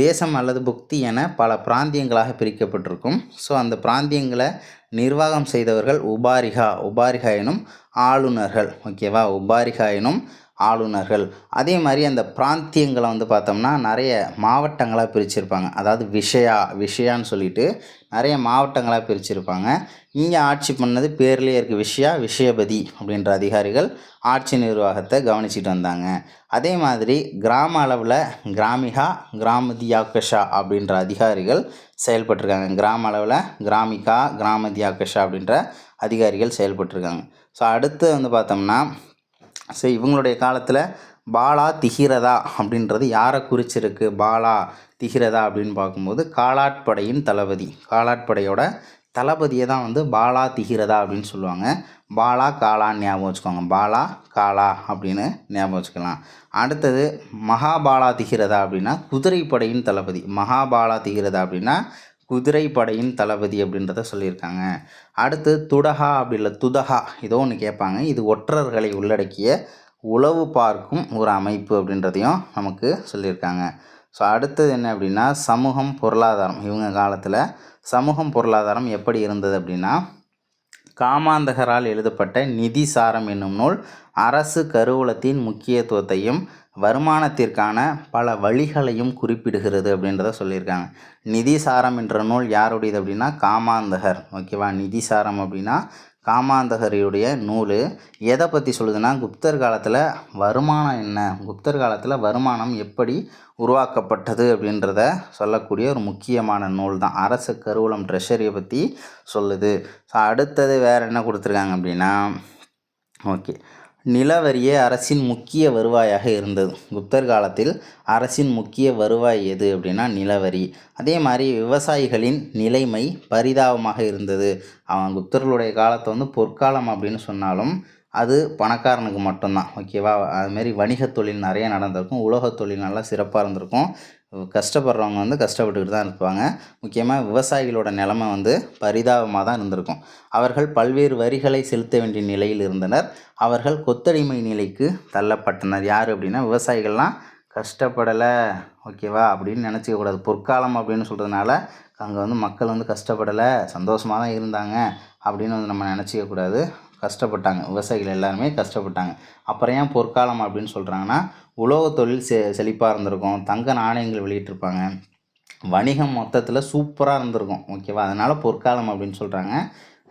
தேசம் அல்லது புக்தி என பல பிராந்தியங்களாக பிரிக்கப்பட்டிருக்கும். அந்த பிராந்தியங்களை நிர்வாகம் செய்தவர்கள் உபாரிகா எனும் ஆளுநர்கள். ஓகேவா, உபாரிகா எனும் ஆளுநர்கள். அதே மாதிரி அந்த பிராந்தியங்களை வந்து பார்த்தோம்னா நிறைய மாவட்டங்களாக பிரிச்சிருப்பாங்க. அதாவது விஷயான்னு சொல்லிட்டு நிறைய மாவட்டங்களாக பிரிச்சிருப்பாங்க. இங்கே ஆட்சி பண்ணது பேர்லேயே இருக்குது, விஷயபதி அப்படின்ற அதிகாரிகள் ஆட்சி நிர்வாகத்தை கவனிச்சிட்டு வந்தாங்க. அதே மாதிரி கிராம அளவில் கிராமதியாக்கஷா அப்படின்ற அதிகாரிகள் செயல்பட்டிருக்காங்க. கிராம அளவில் கிராமதியாக்கஷா அப்படின்ற அதிகாரிகள் செயல்பட்டிருக்காங்க. அடுத்து வந்து பார்த்தோம்னா இவங்களுடைய காலத்தில் பாலா திகிரதா அப்படின்றது யாரை குறிச்சிருக்கு, பாலா திகிரதா அப்படின்னு பார்க்கும்போது காலாட்படையின் தளபதி, காலாட்படையோட தளபதியை தான் வந்து பாலா திகிரதா அப்படின்னு சொல்லுவாங்க. பாலா காலான்னு ஞாபகம் வச்சுக்கோங்க, பாலா காலா அப்படின்னு ஞாபகம் வச்சுக்கலாம். அடுத்தது மகாபாலா திகிரதா அப்படின்னா குதிரைப்படையின் தளபதி, மகாபாலா திகிரதா அப்படின்னா குதிரைப்படையின் தளபதி அப்படின்றத சொல்லியிருக்காங்க. அடுத்து துடகா அப்படி இல்லை துதகா, ஏதோ ஒன்று கேட்பாங்க. இது ஒற்றர்களை உள்ளடக்கிய உளவு பார்க்கும் ஒரு அமைப்பு அப்படின்றதையும் நமக்கு சொல்லியிருக்காங்க. அடுத்தது என்ன அப்படின்னா சமூகம் பொருளாதாரம். இவங்க காலத்தில் சமூகம் பொருளாதாரம் எப்படி இருந்தது அப்படின்னா, காமாந்தகரால் எழுதப்பட்ட நிதிசாரம் என்னும் நூல் அரசு கருவூலத்தின் முக்கியத்துவத்தையும் வருமானத்திற்கான பல வழிகளையும் குறிப்பிடுகிறது அப்படின்றத சொல்லியிருக்காங்க. நிதிசாரம் என்ற நூல் யாருடையது அப்படின்னா காமாந்தகர். ஓகேவா, நிதிசாரம் அப்படின்னா காமாந்தகரியுடைய நூல் எதை பற்றி சொல்லுதுன்னா குப்தர் காலத்தில் வருமானம் என்ன, குப்தர் காலத்தில் வருமானம் எப்படி உருவாக்கப்பட்டது அப்படின்றத சொல்லக்கூடிய ஒரு முக்கியமான நூல் தான். அரசு கருவூலம் ட்ரெஷரியை பற்றி சொல்லுது. ஸோ அடுத்தது வேறு என்ன கொடுத்துருக்காங்க அப்படின்னா, ஓகே, நிலவரியே அரசின் முக்கிய வருவாயாக இருந்தது. குப்தர் காலத்தில் அரசின் முக்கிய வருவாய் எது அப்படின்னா நிலவரி. அதே மாதிரி விவசாயிகளின் நிலைமை பரிதாபமாக இருந்தது. அவன் குப்தர்களுடைய காலத்தை வந்து பொற்காலம் அப்படின்னு சொன்னாலும் அது பணக்காரனுக்கு மட்டும்தான். ஓகேவா? அதுமாரி வணிக தொழில் நிறைய நடந்திருக்கும், உலோக தொழில் நல்லா சிறப்பாக இருந்திருக்கும். கஷ்டப்படுறவங்க வந்து கஷ்டப்பட்டுக்கிட்டு தான் இருப்பாங்க. முக்கியமாக விவசாயிகளோட நிலைமை வந்து பரிதாபமாக தான் இருந்திருக்கும். அவர்கள் பல்வேறு வரிகளை செலுத்த வேண்டிய நிலையில் இருந்தனர். அவர்கள் கொத்தடிமை நிலைக்கு தள்ளப்பட்டனர். யார் அப்படின்னா விவசாயிகள்லாம் கஷ்டப்படலை. ஓகேவா? அப்படின்னு நினச்சிக்கக்கூடாது. பொற்காலம் அப்படின்னு சொல்கிறதுனால அங்கே வந்து மக்கள் வந்து கஷ்டப்படலை, சந்தோஷமாக தான் இருந்தாங்க அப்படின்னு வந்து நம்ம நினச்சிக்கக்கூடாது. கஷ்டப்பட்டாங்க, விவசாயிகள் எல்லாருமே கஷ்டப்பட்டாங்க. அப்புறம் ஏன் பொற்காலம் அப்படின்னு சொல்கிறாங்கன்னா, உலோக தொழில் செழிப்பாக இருந்திருக்கும், தங்க நாணயங்கள் வெளியிட்டிருப்பாங்க, வணிகம் மொத்தத்தில் சூப்பராக இருந்திருக்கும். ஓகேவா? அதனால் பொற்காலம் அப்படின்னு சொல்கிறாங்க.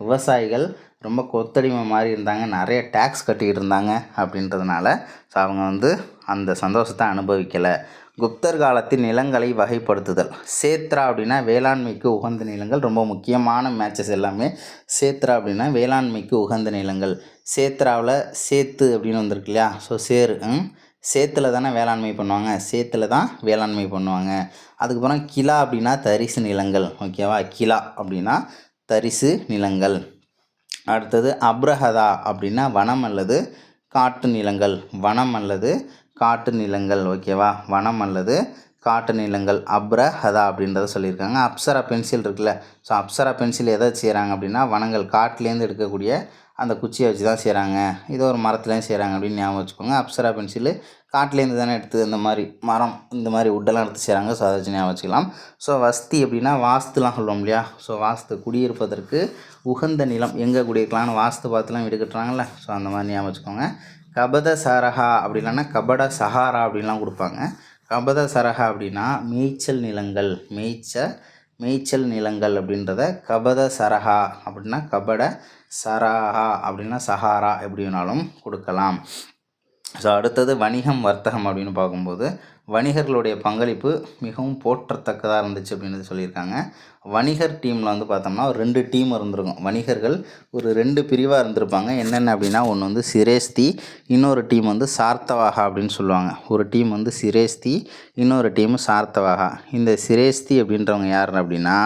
விவசாயிகள் ரொம்ப கொத்தடிமை மாதிரி இருந்தாங்க, நிறைய டேக்ஸ் கட்டிக்கிட்டு இருந்தாங்க அப்படின்றதுனால ஸோ அவங்க வந்து அந்த சந்தோஷத்தை அனுபவிக்கலை. குப்தர் காலத்தில் நிலங்களை வகைப்படுத்துதல். சேத்ரா அப்படின்னா வேளாண்மைக்கு உகந்த நிலங்கள். ரொம்ப முக்கியமான மேட்சஸ் எல்லாமே. சேத்ரா அப்படின்னா வேளாண்மைக்கு உகந்த நிலங்கள். சேத்ராவில் சேத்து அப்படின்னு வந்திருக்கு இல்லையா? ஸோ சேத்துல தானே வேளாண்மை பண்ணுவாங்க, சேத்துல தான் வேளாண்மை பண்ணுவாங்க. அதுக்கப்புறம் கிலா அப்படின்னா தரிசு நிலங்கள். ஓகேவா? கிலா அப்படின்னா தரிசு நிலங்கள். அடுத்தது அப்ரஹதா அப்படின்னா வனம் அல்லது காட்டு நிலங்கள். வனம் அல்லது காட்டு நிலங்கள். ஓகேவா? வனம் அல்லது காட்டு நிலங்கள். அப்ரஹதா அப்படின்றத சொல்லியிருக்காங்க. அப்சரா பென்சில் இருக்குல்ல, ஸோ அப்சரா பென்சில் எதை செய்கிறாங்க அப்படின்னா வனங்கள் காட்டிலேருந்து எடுக்கக்கூடிய அந்த குச்சியை வச்சு தான் செய்கிறாங்க. இது ஒரு மரத்துலேருந்து செய்கிறாங்க அப்படின்னு ஞாபகம் வச்சுக்கோங்க. அப்சரா பென்சிலு காட்டிலேருந்து தானே எடுத்து இந்த மாதிரி மரம் இந்த மாதிரி உட்டெல்லாம் எடுத்து செய்கிறாங்க. ஸோ அதை வச்சு ஞாபகம் வச்சுக்கலாம். ஸோ வஸ்தி அப்படின்னா வாஸ்துலாம் சொல்லுவோம் இல்லையா? ஸோ வாஸ்து குடியிருப்பதற்கு உகந்த நிலம், எங்கே குடியிருக்கலாம்னு வாஸ்து பார்த்துலாம் வீடு கட்டுறாங்கல்ல, ஸோ அந்த மாதிரி ஞாபகம் வச்சுக்கோங்க. கபத சரஹா அப்படி இல்லைன்னா கபட சஹாரா அப்படின்லாம் கொடுப்பாங்க. கபத சரஹா அப்படின்னா மேய்ச்சல் நிலங்கள். மேய்ச்சல் நிலங்கள் அப்படின்றத கபத சரஹா அப்படின்னா கபட சரஹா அப்படின்னா சஹாரா எப்படி வேணாலும் கொடுக்கலாம். ஸோ அடுத்தது வணிகம் வர்த்தகம் அப்படின்னு பார்க்கும்போது வணிகர்களுடைய பங்களிப்பு மிகவும் போற்றத்தக்கதாக இருந்துச்சு அப்படின்னு சொல்லியிருக்காங்க. வணிகர் டீமில் வந்து பார்த்தோம்னா ஒரு 2 டீம் இருந்திருக்கும். வணிகர்கள் ஒரு 2 பிரிவாக இருந்திருப்பாங்க. என்னென்ன அப்படின்னா ஒன்று வந்து சிரேஸ்தி, இன்னொரு டீம் வந்து சார்த்தவாகா அப்படின்னு சொல்லுவாங்க. ஒரு டீம் வந்து சிரேஸ்தி, இன்னொரு டீம் சார்த்தவாகா. இந்த சிரேஸ்தி அப்படின்றவங்க யார் அப்படின்னா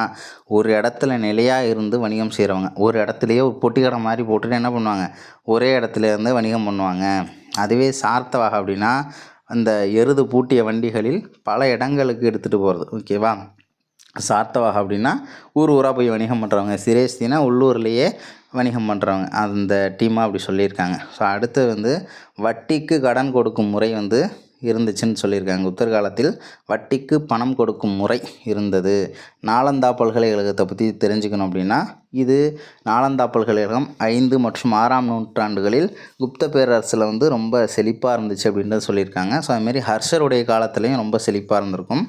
ஒரு இடத்துல நிலையாக இருந்து வணிகம் செய்கிறவங்க. ஒரு இடத்துலையே ஒரு பொட்டிக்கடை மாதிரி போட்டுட்டு என்ன பண்ணுவாங்க, ஒரே இடத்துல இருந்து வணிகம் பண்ணுவாங்க. அதுவே சார்த்தவாகா அப்படின்னா அந்த எருது பூட்டிய வண்டிகளில் பல இடங்களுக்கு எடுத்துகிட்டு போகிறது. ஓகேவா? சார்த்தவாகா அப்படின்னா ஊராக போய் வணிகம் பண்ணுறவங்க. சிரேஸ்தினா உள்ளூர்லேயே வணிகம் பண்ணுறவங்க. அந்த டீமாக அப்படி சொல்லியிருக்காங்க. ஸோ அடுத்து வந்து வட்டிக்கு கடன் கொடுக்கும் முறை வந்து இருந்துச்சுன்னு சொல்லியிருக்காங்க. குப்தர் காலத்தில் வட்டிக்கு பணம் கொடுக்கும் முறை இருந்தது. நாலந்தா பல்கலைக்கழகத்தை பற்றி தெரிஞ்சுக்கணும் அப்படின்னா இது நாலந்தா பல்கலைக்கழகம் 5 மற்றும் 6ஆம் நூற்றாண்டுகளில் குப்த பேரரசில் வந்து ரொம்ப செழிப்பாக இருந்துச்சு அப்படின்றத சொல்லியிருக்காங்க. ஸோ அதுமாரி ஹர்ஷருடைய காலத்துலேயும் ரொம்ப செழிப்பாக இருந்திருக்கும்.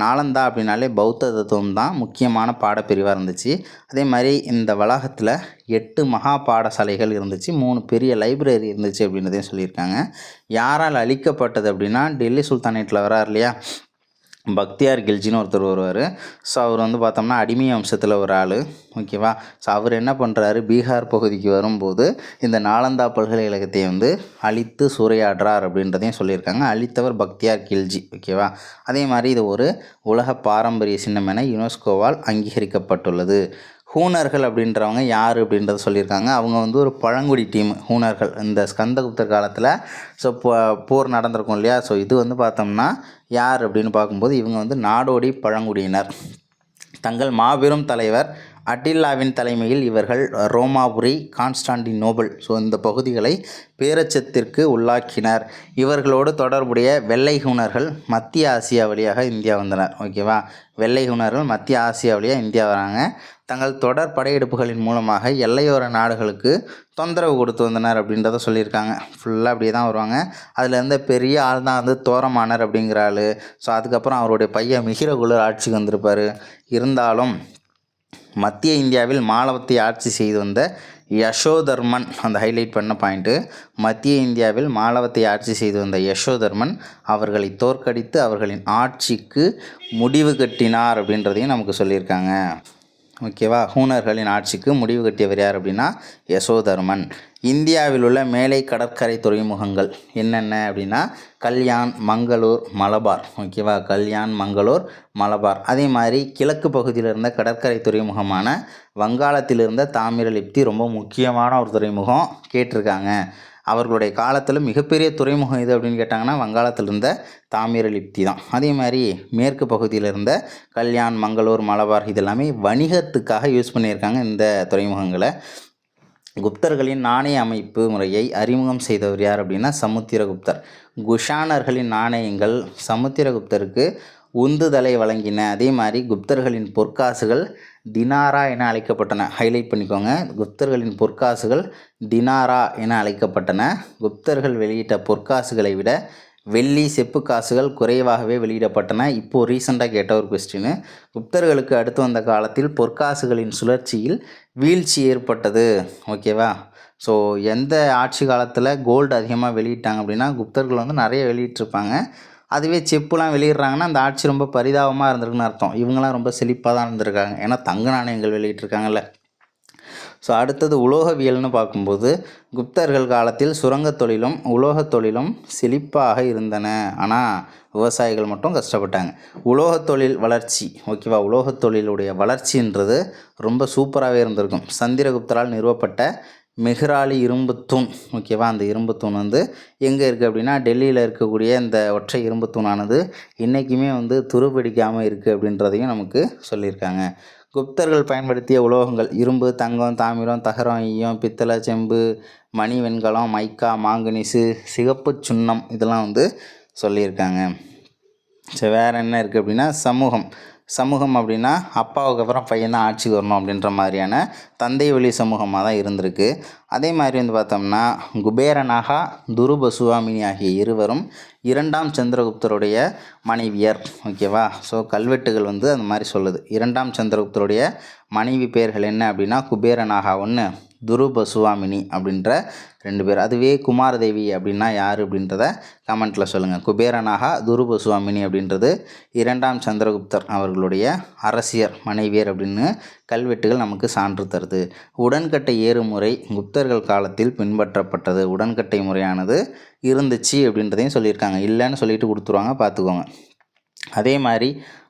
நாலந்தா அப்படின்னாலே பௌத்த தத்துவம் தான் முக்கியமான பாடப்பிரிவாக இருந்துச்சு. அதே மாதிரி இந்த வளாகத்தில் 8 மகா பாடசாலைகள் இருந்துச்சு, 3 பெரிய லைப்ரரி இருந்துச்சு அப்படின்றதையும் சொல்லியிருக்காங்க. யாரால் அழிக்கப்பட்டது அப்படின்னா டெல்லி சுல்தானேட்டில் வரார் இல்லையா, பக்தியார் கில்ஜின்னு ஒருத்தர் வருவார். ஸோ அவர் வந்து பார்த்தோம்னா அடிமை வம்சத்தில் ஒரு ஆள். ஓகேவா? ஸோ அவர் என்ன பண்ணுறாரு, பீகார் பகுதிக்கு வரும்போது இந்த நாலந்தா பல்கலைக்கழகத்தை வந்து அழித்து சூறையாடுறார் அப்படின்றதையும் சொல்லியிருக்காங்க. அழித்தவர் பக்தியார் கில்ஜி. ஓகேவா? அதே மாதிரி இது ஒரு உலக பாரம்பரிய சின்னம் என யுனெஸ்கோவால் அங்கீகரிக்கப்பட்டுள்ளது. ஹூனர்கள் அப்படின்றவங்க யார் அப்படின்றத சொல்லியிருக்காங்க. அவங்க வந்து ஒரு பழங்குடி டீம். ஹூனர்கள் இந்த ஸ்கந்தகுப்தர் காலத்தில் ஸோ போர் நடந்திருக்கும் இல்லையா? ஸோ இது வந்து பார்த்தோம்னா யார் அப்படின்னு பார்க்கும்போது இவங்க வந்து நாடோடி பழங்குடியினர். தங்கள் மாபெரும் தலைவர் அட்டில்லாவின் தலைமையில் இவர்கள் ரோமாபுரி, கான்ஸ்டாண்டினோபிள் ஸோ இந்த பகுதிகளை பேரச்சத்திற்கு உள்ளாக்கினர். இவர்களோடு தொடர்புடைய வெள்ளை ஹூனர்கள் மத்திய ஆசியா வழியாக இந்தியா வந்தனர். ஓகேவா? வெள்ளை ஹூனர்கள் மத்திய ஆசியா வழியாக இந்தியா வராங்க. தங்கள் தொடர் படையெடுப்புகளின் மூலமாக எல்லையோர நாடுகளுக்கு தொந்தரவு கொடுத்து வந்தனர் அப்படின்றத சொல்லியிருக்காங்க. ஃபுல்லாக அப்படியே தான் வருவாங்க. அதில் இருந்த பெரிய ஆள் தான் வந்து தோரமானர் அப்படிங்கிற ஆள். ஸோ அதுக்கப்புறம் அவருடைய பையன் மிகிரகுலர் ஆட்சிக்கு வந்திருப்பார். இருந்தாலும் மத்திய இந்தியாவில் மாலவத்தை ஆட்சி செய்து வந்த யசோதர்மன் அந்த ஹைலைட் பண்ண பாயிண்ட்டு. மத்திய இந்தியாவில் மாலவத்தை ஆட்சி செய்து வந்த யசோதர்மன் அவர்களை தோற்கடித்து அவர்களின் ஆட்சிக்கு முடிவு கட்டினார் அப்படின்றதையும் நமக்கு சொல்லியிருக்காங்க. ஓகேவா, ஹூணர்களின் ஆட்சிக்கு முடிவு கட்டியவர் யார் அப்படின்னா யசோதர்மன். இந்தியாவில் உள்ள மேலை கடற்கரை துறைமுகங்கள் என்னென்ன அப்படின்னா கல்யாண், மங்களூர், மலபார். ஓகேவா, கல்யாண், மங்களூர், மலபார். அதே மாதிரி கிழக்கு பகுதியில் இருந்த கடற்கரை துறைமுகமான வங்காளத்தில் இருந்த தாமிரலிப்தி ரொம்ப முக்கியமான ஒரு துறைமுகம் கேட்டிருக்காங்க. அவர்களுடைய காலத்தில் மிகப்பெரிய துறைமுகம் இது அப்படின்னு கேட்டாங்கன்னா வங்காளத்தில் இருந்த தாமிரலிப்தி தான். அதே மாதிரி மேற்கு பகுதியில் இருந்த கல்யாண், மங்களூர், மலபார் இதெல்லாமே வணிகத்துக்காக யூஸ் பண்ணியிருக்காங்க இந்த துறைமுகங்களை. குப்தர்களின் நாணய அமைப்பு முறையை அறிமுகம் செய்தவர் யார் அப்படின்னா சமுத்திரகுப்தர். குஷானர்களின் நாணயங்கள் சமுத்திரகுப்தருக்கு உந்துதலை வழங்கின. அதே மாதிரி குப்தர்களின் பொற்காசுகள் தினாரா என அழைக்கப்பட்டன. ஹைலைட் பண்ணிக்கோங்க, குப்தர்களின் பொற்காசுகள் தினாரா என அழைக்கப்பட்டன. குப்தர்கள் வெளியிட்ட பொற்காசுகளை விட வெள்ளி, செப்பு காசுகள் குறைவாகவே வெளியிடப்பட்டன. இப்போது ரீசெண்டாக கேட்ட ஒரு கொஸ்டின், குப்தர்களுக்கு அடுத்து வந்த காலத்தில் பொற்காசுகளின் சுழற்சியில் வீழ்ச்சி ஏற்பட்டது. ஓகேவா, ஸோ எந்த ஆட்சி காலத்தில் கோல்டு அதிகமாக வெளியிட்டாங்க அப்படின்னா குப்தர்கள் வந்து நிறைய வெளியிட்டிருப்பாங்க. அதுவே செப்புலாம் வெளியிடுறாங்கன்னா அந்த ஆட்சி ரொம்ப பரிதாபமாக இருந்திருக்குன்னு அர்த்தம். இவங்களாம் ரொம்ப செழிப்பாக தான் இருந்திருக்காங்க, ஏன்னா தங்க நாணயங்கள் வெளியிட்டிருக்காங்கல்ல. ஸோ அடுத்தது உலோகவியல்னு பார்க்கும்போது குப்தர்கள் காலத்தில் சுரங்கத் தொழிலும் உலோகத் தொழிலும் செழிப்பாக இருந்தன. ஆனால் விவசாயிகள் மட்டும் கஷ்டப்பட்டாங்க. உலோகத் தொழில் வளர்ச்சி, ஓகேவா, உலோகத் தொழிலுடைய வளர்ச்சின்றது ரொம்ப சூப்பராகவே இருந்திருக்கும். சந்திரகுப்தரால் நிறுவப்பட்ட மெஹ்ராலி இரும்புத்தூண், ஓகேவா, அந்த இரும்புத்தூண் வந்து எங்கே இருக்குது அப்படின்னா டெல்லியில் இருக்கக்கூடிய இந்த ஒற்றை இரும்புத்தூணானது இன்றைக்குமே வந்து துருப்பிடிக்காமல் இருக்குது அப்படின்றதையும் நமக்கு சொல்லியிருக்காங்க. குப்தர்கள் பயன்படுத்திய உலோகங்கள் இரும்பு, தங்கம், தாமிரம், தகரம், ஈயம், பித்தளை, செம்பு, மணி, வெண்கலம், மைக்கா, மாங்கனீசு, சிகப்பு சுண்ணம் இதெல்லாம் வந்து சொல்லியிருக்காங்க. சரி, வேறு என்ன இருக்குது அப்படின்னா சமூகம் அப்படின்னா அப்பாவுக்கு அப்புறம் பையன் தான் ஆட்சிக்கு வரணும் அப்படின்ற மாதிரியான தந்தை வழி சமூகமாக தான் இருந்திருக்கு. அதே மாதிரி வந்து பார்த்தோம்னா குபேரனாகா, துருபசுவாமினி ஆகிய இருவரும் இரண்டாம் சந்திரகுப்தருடைய மனைவியர். ஓகேவா, ஸோ கல்வெட்டுகள் வந்து அந்த மாதிரி சொல்லுது. இரண்டாம் சந்திரகுப்தருடைய மனைவி பேர்கள் என்ன அப்படின்னா குபேரனாகா ஒன்று, துருபசுவாமினி அப்படின்ற 2 பேர். அதுவே குமாரதேவி அப்படின்னா யார் அப்படின்றத கமெண்ட்டில் சொல்லுங்கள். குபேரனாகா, துருபசுவாமினி அப்படின்றது இரண்டாம் சந்திரகுப்தர் அவர்களுடைய அரசியர் மனைவியர் அப்படின்னு கல்வெட்டுகள் நமக்கு சான்று தருது. உடன்கட்டை ஏறுமுறை குப்தர்கள் காலத்தில் பின்பற்றப்பட்டது. உடன்கட்டை முறையானது இருந்துச்சு அப்படின்றதையும் சொல்லியிருக்காங்க. இல்லைன்னு சொல்லிட்டு கொடுத்துருவாங்க, பார்த்துக்கோங்க. அதே மாதிரி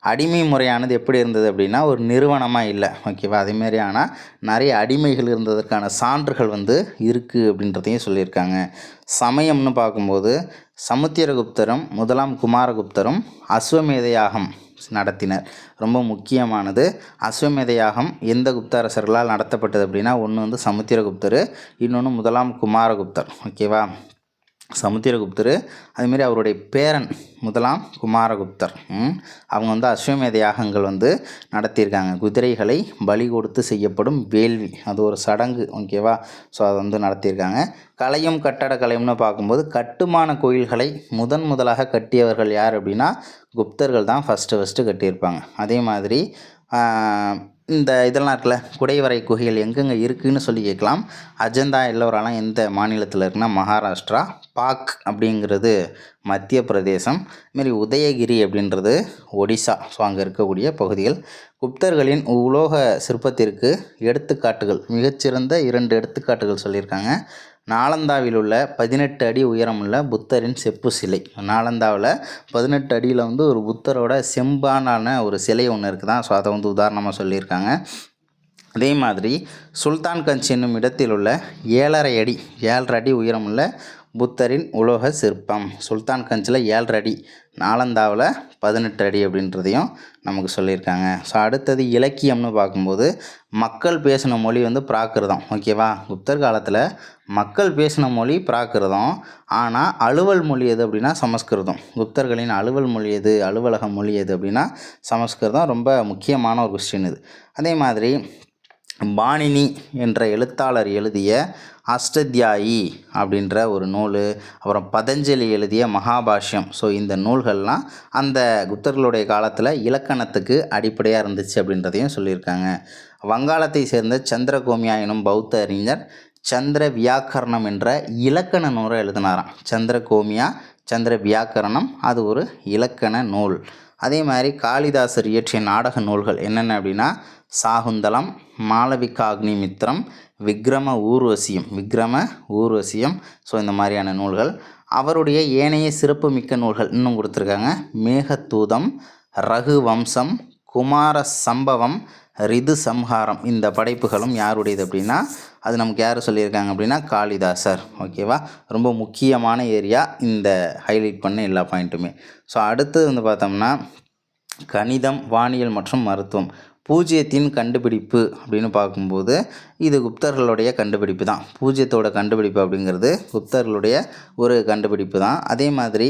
அடிமை முறையானது எப்படி இருந்தது அப்படின்னா ஒரு நிறுவனமாக இல்லை. ஓகேவா, அதேமாரி ஆனால் நிறைய அடிமைகள் இருந்ததற்கான சான்றுகள் வந்து இருக்குது அப்படின்றதையும் சொல்லியிருக்காங்க. சமயம்னு பார்க்கும்போது சமுத்திரகுப்தரும் முதலாம் குமாரகுப்தரும் அஸ்வமேத யாகம் நடத்தினர். ரொம்ப முக்கியமானது. அஸ்வமேத யாகம் எந்த குப்த அரசர்களால் நடத்தப்பட்டது அப்படின்னா ஒன்று வந்து சமுத்திரகுப்தர், இன்னொன்று முதலாம் குமாரகுப்தர். ஓகேவா, சமுத்திரகுப்தர் அதுமாரி அவருடைய பேரன் முதலாம் குமாரகுப்தர் அவங்க வந்து அஸ்வமேத யாகங்கள் வந்து நடத்தியிருக்காங்க. குதிரைகளை பலி கொடுத்து செய்யப்படும் வேள்வி, அது ஒரு சடங்கு. ஓகேவா, ஸோ அதை வந்து நடத்தியிருக்காங்க. கலையும் கட்டடக்கலையும்னு பார்க்கும்போது கட்டுமான கோயில்களை முதலாக கட்டியவர்கள் யார் அப்படின்னா குப்தர்கள் தான் ஃபஸ்ட்டு கட்டியிருப்பாங்க. அதே மாதிரி இந்த இதெல்லாம் இருக்குல்ல, குடைவரை குகைகள் எங்கெங்கே இருக்குதுன்னு சொல்லி கேட்கலாம். அஜந்தா எல்லோராலாம் எந்த மாநிலத்தில் இருக்குன்னா மகாராஷ்டிரா, பாக் அப்படிங்கிறது மத்திய பிரதேசம், இதுமாரி உதயகிரி அப்படின்றது ஒடிசா. ஸோ அங்கே இருக்கக்கூடிய பகுதிகள். குப்தர்களின் உலோக சிற்பத்திற்கு எடுத்துக்காட்டுகள், மிகச்சிறந்த 2 எடுத்துக்காட்டுகள் சொல்லியிருக்காங்க. நாலந்தாவில் உள்ள 18 அடி உயரமுள்ள புத்தரின் செப்பு சிலை. நாலந்தாவில் 18 அடியில் வந்து ஒரு புத்தரோட செம்பான ஒரு சிலை ஒன்று இருக்குதான். ஸோ அதை வந்து உதாரணமாக சொல்லியிருக்காங்க. அதே மாதிரி சுல்தான்கஞ்ச் என்னும் இடத்தில் உள்ள 7.5 அடி உயரமுள்ள புத்தரின் உலோக சிற்பம். சுல்தான்கஞ்சில் 7.5 அடி, நாலந்தாவில் 18 அடி அப்படின்றதையும் நமக்கு சொல்லியிருக்காங்க. ஸோ அடுத்தது இலக்கியம்னு பார்க்கும்போது மக்கள் பேசின மொழி வந்து பிராகிருதம். ஓகேவா, குப்தர் காலத்தில் மக்கள் பேசின மொழி பிராகிருதம், ஆனால் அலுவல் மொழி எது அப்படின்னா சமஸ்கிருதம். குப்தர்களின் அலுவல் மொழி எது, அலுவலக மொழி எது அப்படின்னா சமஸ்கிருதம். ரொம்ப முக்கியமான ஒரு கொஸ்டின் இது. அதே மாதிரி பாணினி என்ற எழுத்தாளர் எழுதிய அஷ்டத்யாயி அப்படின்ற ஒரு நூல், அப்புறம் பதஞ்சலி எழுதிய மகாபாஷ்யம். ஸோ இந்த நூல்கள்லாம் அந்த குப்தர்களுடைய காலத்தில் இலக்கணத்துக்கு அடிப்படையாக இருந்துச்சு அப்படின்றதையும் சொல்லியிருக்காங்க. வங்காளத்தை சேர்ந்த சந்திரகோமியா எனும் பௌத்த அறிஞர் சந்திர வியாக்கரணம் என்ற இலக்கண நூலை எழுதினாராம். சந்திரகோமியா சந்திர வியாக்கரணம் அது ஒரு இலக்கண நூல். அதே மாதிரி காளிதாசர் இயற்றிய நாடக நூல்கள் என்னென்ன அப்படின்னா சாகுந்தலம், மாளவிகாக்னிமித்திரம், விக்ரம ஊர்வசியம். ஸோ இந்த மாதிரியான நூல்கள். அவருடைய ஏனைய சிறப்பு மிக்க நூல்கள் இன்னும் கொடுத்துருக்காங்க. மேகதூதம், ரகுவம்சம், குமார சம்பவம், ரிது சம்ஹாரம். இந்த படைப்புகளும் யாருடையது அப்படின்னா அது நமக்கு யார் சொல்லியிருக்காங்க அப்படின்னா காளிதாசர். ஓகேவா, ரொம்ப முக்கியமான ஏரியா இந்த ஹைலைட் பண்ண எல்லா பாயிண்ட்டுமே. ஸோ அடுத்தது வந்து பார்த்தோம்னா கணிதம், வானியல் மற்றும் மருத்துவம். பூஜ்ஜியத்தின் கண்டுபிடிப்பு அப்படின்னு பார்க்கும்போது இது குப்தர்களுடைய கண்டுபிடிப்பு தான். பூஜ்ஜியத்தோட கண்டுபிடிப்பு அப்படிங்கிறது குப்தர்களுடைய ஒரு கண்டுபிடிப்பு தான். அதே மாதிரி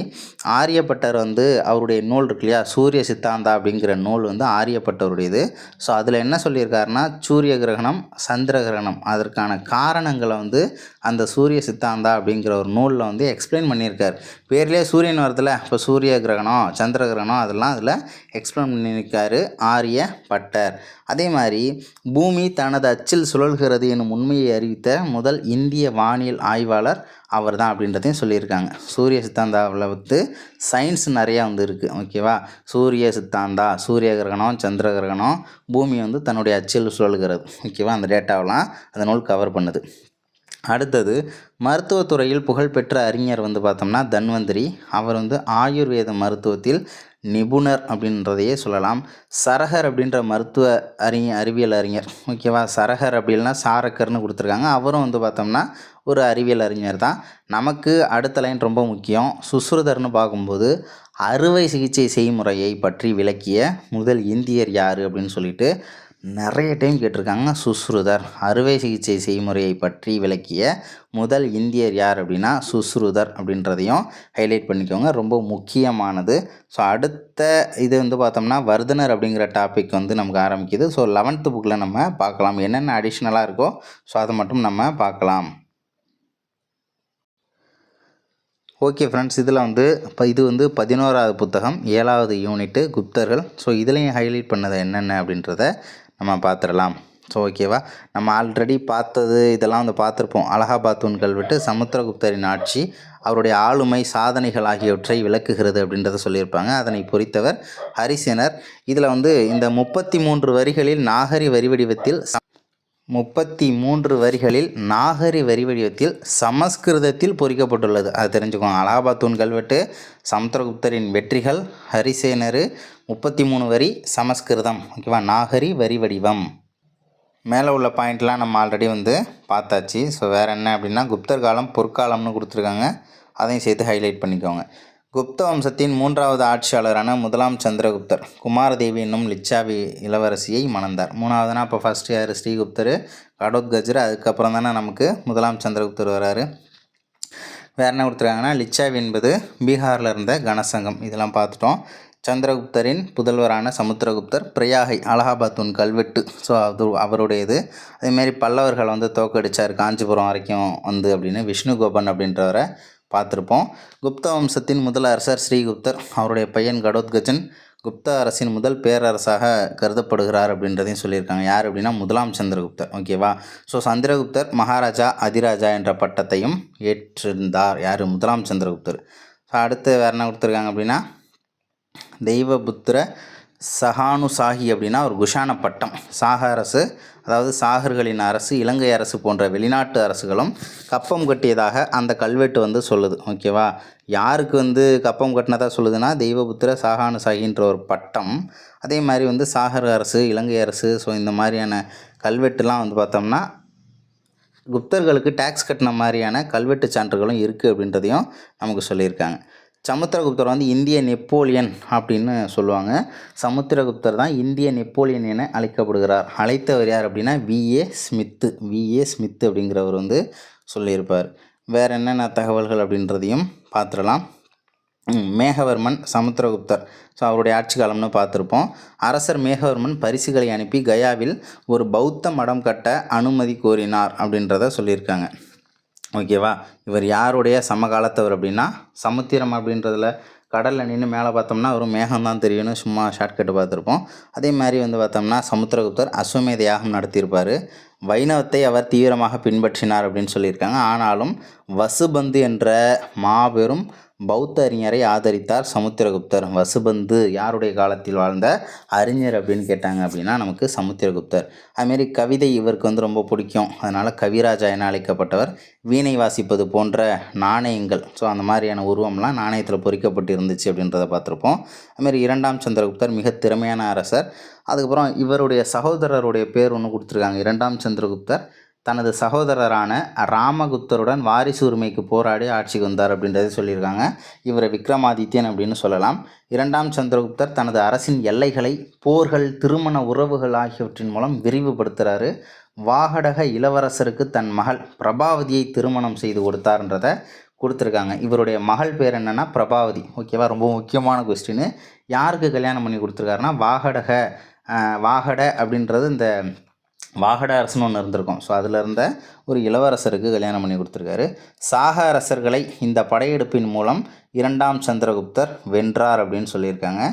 ஆரியப்பட்டர் வந்து அவருடைய நூல் இருக்கு இல்லையா, சூரிய சித்தாந்தா அப்படிங்கிற நூல் வந்து ஆரியப்பட்டருடையது. ஸோ அதில் என்ன சொல்லியிருக்காருன்னா சூரிய கிரகணம், சந்திர கிரகணம் அதற்கான காரணங்களை வந்து அந்த சூரிய சித்தாந்தா அப்படிங்கிற ஒரு நூலில் வந்து எக்ஸ்பிளைன் பண்ணியிருக்கார். பேர்லேயே சூரியன் வரதில்ல, இப்போ சூரிய கிரகணம், சந்திர கிரகணம் அதெல்லாம் அதில் எக்ஸ்பிளைன் பண்ணியிருக்காரு ஆரியப்பட்டர். அதே மாதிரி பூமி தனது அச்சில் சுழல்கிறது எனும் உண்மையை அறிவித்த முதல் இந்திய வானியல் ஆய்வாளர் அவர் தான் அப்படின்றதையும் சொல்லியிருக்காங்க. சூரிய சித்தாந்தாவில் வந்து சயின்ஸ் நிறையா வந்து இருக்குது. ஓகேவா, சூரிய சித்தாந்தா, சூரிய கிரகணம், சந்திர கிரகணம், பூமி வந்து தன்னுடைய அச்சில் சுழல்கிறது. ஓகேவா, அந்த டேட்டாவெலாம் அந்த நூல் கவர் பண்ணுது. அடுத்தது மருத்துவத்துறையில் புகழ்பெற்ற அறிஞர் வந்து பார்த்தோம்னா தன்வந்திரி. அவர் வந்து ஆயுர்வேத மருத்துவத்தில் நிபுணர் அப்படின்றதையே சொல்லலாம். சரகர் அப்படின்ற மருத்துவ அறிவியல் அறிஞர். ஓகேவா, சரகர் அப்படின்னா சாரக்கர்னு கொடுத்துருக்காங்க. அவரும் வந்து பார்த்தோம்னா ஒரு அறிவியல் அறிஞர் தான். நமக்கு அடுத்த லைன் ரொம்ப முக்கியம். சுஸ்ருதர்னு பார்க்கும்போது அறுவை சிகிச்சை செய்முறையை பற்றி விளக்கிய முதல் இந்தியர் யார் அப்படின்னு சொல்லிட்டு நிறைய டைம் கேட்டிருக்காங்க. சுஸ்ருதர் அறுவை சிகிச்சை செய்முறையை பற்றி விளக்கிய முதல் இந்தியர் யார் அப்படின்னா சுஸ்ருதர் அப்படின்றதையும் ஹைலைட் பண்ணிக்கோங்க, ரொம்ப முக்கியமானது. ஸோ அடுத்த இது வந்து பார்த்தோம்னா வர்தனர் அப்படிங்கிற டாபிக் வந்து நமக்கு ஆரம்பிக்குது. ஸோ 11th புக்கில் நம்ம பார்க்கலாம் என்னென்ன அடிஷ்னலாக இருக்கோ. ஸோ அதை மட்டும் நம்ம பார்க்கலாம். ஓகே ஃப்ரெண்ட்ஸ், இதில் வந்து இப்போ இது வந்து 11வது புத்தகம் 7வது யூனிட்டு குப்தர்கள். ஸோ இதுலேயும் ஹைலைட் பண்ணது என்னென்ன அப்படின்றத நம்ம பார்த்துடலாம். ஸோ ஓகேவா, நம்ம ஆல்ரெடி பார்த்தது இதெல்லாம் வந்து பார்த்துருப்போம். அலகாபாத் தூண் கல்வெட்டு சமுத்திரகுப்தரின் ஆட்சி, அவருடைய ஆளுமை, சாதனைகள் ஆகியவற்றை விளக்குகிறது அப்படின்றத சொல்லியிருப்பாங்க. அதனை பொறித்தவர் ஹரிசேனர். இதில் வந்து இந்த 33 வரிகளில் நாகரி வரி வடிவத்தில் 33 வரிகளில் நாகரி வரி வடிவத்தில் சமஸ்கிருதத்தில் பொறிக்கப்பட்டுள்ளது. அது தெரிஞ்சுக்கோங்க. அலகாபாத் தூண் கல்வெட்டு, சமுத்திரகுப்தரின் வெற்றிகள், ஹரிசேனர், 33 வரி சமஸ்கிருதம். ஓகேவா, நாகரி வரி வடிவம். மேலே உள்ள பாயிண்ட்லாம் நம்ம ஆல்ரெடி வந்து பார்த்தாச்சு. ஸோ வேறு என்ன அப்படின்னா குப்தர் காலம், பொற்காலம்னு கொடுத்துருக்காங்க. அதையும் சேர்த்து ஹைலைட் பண்ணிக்கோங்க. குப்த வம்சத்தின் 3வது ஆட்சியாளரான முதலாம் சந்திரகுப்தர் குமாரதேவி என்னும் லிச்சாவி இளவரசியை மணந்தார். 3வதுனா இப்போ ஃபஸ்ட்டு யார்? ஸ்ரீகுப்தர், கடோத்கஜர். அதுக்கப்புறம் தானே நமக்கு முதலாம் சந்திரகுப்தர் வராரு. வேறு என்ன கொடுத்துருக்காங்கன்னா லிச்சாவி என்பது பீகாரில் இருந்த கனசங்கம். இதெல்லாம் பார்த்துட்டோம். சந்திரகுப்தரின் புதல்வரான சமுத்திரகுப்தர் பிரயாகை அலகாபாத் தூண் கல்வெட்டு. ஸோ அது அவருடையது. அதேமாரி பல்லவர்கள் வந்து தோக்கடித்தார் காஞ்சிபுரம் வரைக்கும் வந்து அப்படின்னு விஷ்ணுகோபன் அப்படின்றவரை பார்த்துருப்போம். குப்த வம்சத்தின் முதல் அரசர் ஸ்ரீகுப்தர். அவருடைய பையன் கடோத்கஜன் குப்த அரசின் முதல் பேரரசாக கருதப்படுகிறார் அப்படின்றதையும் சொல்லியிருக்காங்க. யார் அப்படின்னா முதலாம் சந்திரகுப்தர். ஓகேவா, ஸோ சந்திரகுப்தர் மகாராஜா, அதிராஜா என்ற பட்டத்தையும் ஏற்றிருந்தார். யார்? முதலாம் சந்திரகுப்தர். ஸோ அடுத்து வேறு என்ன கொடுத்துருக்காங்க அப்படின்னா தெய்வபுத்திர சகானுசாகி அப்படின்னா ஒரு குஷான பட்டம். சாக அரசு, அதாவது சாகர்களின் அரசு, இலங்கை அரசு போன்ற வெளிநாட்டு அரசுகளும் கப்பம் கட்டியதாக அந்த கல்வெட்டு வந்து சொல்லுது. ஓகேவா, யாருக்கு வந்து கப்பம் கட்டினதாக சொல்லுதுன்னா தெய்வபுத்திர சாகானுசாகின்ற ஒரு பட்டம். அதே மாதிரி வந்து சாகர் அரசு, இலங்கை அரசு, ஸோ இந்த மாதிரியான கல்வெட்டுலாம் வந்து பார்த்தோம்னா குப்தர்களுக்கு டேக்ஸ் கட்டின மாதிரியான கல்வெட்டு சான்றுகளும் இருக்குது அப்படின்றதையும் நமக்கு சொல்லியிருக்காங்க. சமுத்திரகுப்தர் வந்து இந்திய நெப்போலியன் அப்படின்னு சொல்லுவாங்க. சமுத்திரகுப்தர் தான் இந்திய நெப்போலியன் என அழைக்கப்படுகிறார். அழைத்தவர் யார் அப்படின்னா விஏ ஸ்மித்து அப்படிங்கிறவர் வந்து சொல்லியிருப்பார். வேறு என்னென்ன தகவல்கள் அப்படின்றதையும் பார்த்துடலாம். மேகவர்மன் சமுத்திரகுப்தர். ஸோ அவருடைய ஆட்சி காலம்னு பார்த்துருப்போம். அரசர் மேகவர்மன் பரிசுகளை அனுப்பி கயாவில் ஒரு பௌத்த மடம் கட்ட அனுமதி கோரினார் அப்படின்றத சொல்லியிருக்காங்க. ஓகேவா? இவர் யாருடைய சமகாலத்தவர் அப்படின்னா, சமுத்திரம் அப்படின்றதுல கடலில் நின்று மேலே பார்த்தோம்னா வெறும் மேகம் தான் தெரியும்னு சும்மா ஷார்ட்கட்டு பார்த்துருப்போம். அதே மாதிரி வந்து பார்த்தோம்னா சமுத்திரகுப்தர் அஸ்வமேத யாகம் நடத்தியிருப்பார். வைணவத்தை அவர் தீவிரமாக பின்பற்றினார் அப்படின்னு சொல்லியிருக்காங்க. ஆனாலும் வசுபந்து என்ற மாபெரும் பௌத்த அறிஞரை ஆதரித்தார் சமுத்திரகுப்தர். வசுபந்து யாருடைய காலத்தில் வாழ்ந்த அறிஞர் அப்படின்னு கேட்டாங்க அப்படின்னா நமக்கு சமுத்திரகுப்தர். அதுமாரி கவிதை இவருக்கு வந்து ரொம்ப பிடிக்கும். அதனால் கவிராஜா என அழைக்கப்பட்டவர். வீணை வாசிப்பது போன்ற நாணயங்கள், ஸோ அந்த மாதிரியான உருவம்லாம் நாணயத்தில் பொறிக்கப்பட்டு இருந்துச்சு அப்படின்றத பார்த்துருப்போம். அதுமாரி 2ஆம் சந்திரகுப்தர் மிக திறமையான அரசர். அதுக்கப்புறம் இவருடைய சகோதரருடைய பேர் ஒன்று கொடுத்துருக்காங்க. 2ஆம் சந்திரகுப்தர் தனது சகோதரரான ராமகுப்தருடன் வாரிசு உரிமைக்கு போராடி ஆட்சிக்கு வந்தார் அப்படின்றத சொல்லியிருக்காங்க. இவரை விக்ரமாதித்யன் அப்படின்னு சொல்லலாம். 2ஆம் சந்திரகுப்தர் தனது அரசின் எல்லைகளை போர்கள், திருமண உறவுகள் ஆகியவற்றின் மூலம் விரிவுபடுத்துகிறாரு. வாகடக இளவரசருக்கு தன் மகள் பிரபாவதியை திருமணம் செய்து கொடுத்தார்ன்றதை கொடுத்துருக்காங்க. இவருடைய மகள் பேர் என்னென்னா பிரபாவதி. ஓகேவா? ரொம்ப முக்கியமான கொஸ்டின். யாருக்கு கல்யாணம் பண்ணி கொடுத்துருக்காருன்னா வாகட அப்படின்றது இந்த வாகட அரசன் ஒன்று இருந்திருக்கும். ஸோ அதில் இருந்த ஒரு இளவரசருக்கு கல்யாணம் பண்ணி கொடுத்துருக்காரு. சாக அரசர்களை இந்த படையெடுப்பின் மூலம் 2ஆம் சந்திரகுப்தர் வென்றார் அப்படின்னு சொல்லியிருக்காங்க.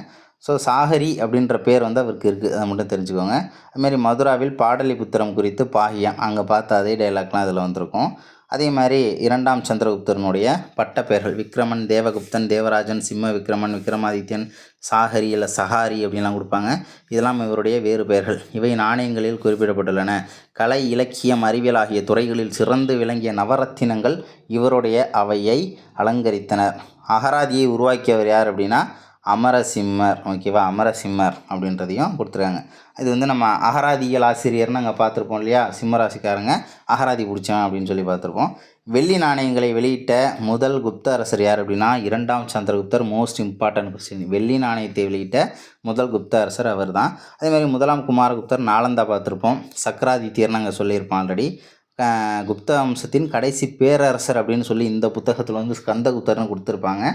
ஸோ சாகரி அப்படின்ற பேர் வந்து அவருக்கு இருக்குது, அதை மட்டும் தெரிஞ்சுக்கோங்க. அதுமாரி மதுராவில் பாடலிபுத்திரம் குறித்து பாகியம், அங்கே பார்த்த அதே டைலாக்லாம் அதில் வந்திருக்கும். அதே மாதிரி 2ஆம் சந்திரகுப்தரனுடைய பட்ட பெயர்கள் விக்ரமன், தேவகுப்தன், தேவராஜன், சிம்ம விக்ரமன், விக்ரமாதித்யன், சாகரி இல்லை சஹாரி அப்படின்லாம் கொடுப்பாங்க. இதெல்லாம் இவருடைய வேறு பெயர்கள். இவை நாணயங்களில் குறிப்பிடப்பட்டுள்ளன. கலை, இலக்கியம், அறிவியல் ஆகிய துறைகளில் சிறந்து விளங்கிய நவரத்தினங்கள் இவருடைய அவையை அலங்கரித்தனர். அகராதியை உருவாக்கியவர் யார் அப்படின்னா அமரசிம்மர். ஓகேவா? அமரசிம்மர் அப்படின்றதையும் கொடுத்துருக்காங்க. இது வந்து நம்ம அகராதிகள் ஆசிரியர்னு அங்கே பார்த்துருப்போம் இல்லையா? சிம்மராசிக்காரங்க அகராதி பிடிச்சவன் அப்படின்னு சொல்லி பார்த்துருப்போம். வெள்ளி நாணயங்களை வெளியிட்ட முதல் குப்த அரசர் யார் அப்படின்னா 2ஆம் சந்திரகுப்தர். Most important question. வெள்ளி நாணயத்தை வெளியிட்ட முதல் குப்த அரசர் அவர் தான். அதேமாதிரி 1ஆம் குமாரகுப்தர் நாலந்தா பார்த்துருப்போம். சக்கராதித்யர்னு அங்கே சொல்லியிருப்போம் ஆல்ரெடி. குப்த வம்சத்தின் கடைசி பேரரசர் அப்படின்னு சொல்லி இந்த புத்தகத்தில் வந்து ஸ்கந்தகுப்தர்னு கொடுத்துருப்பாங்க.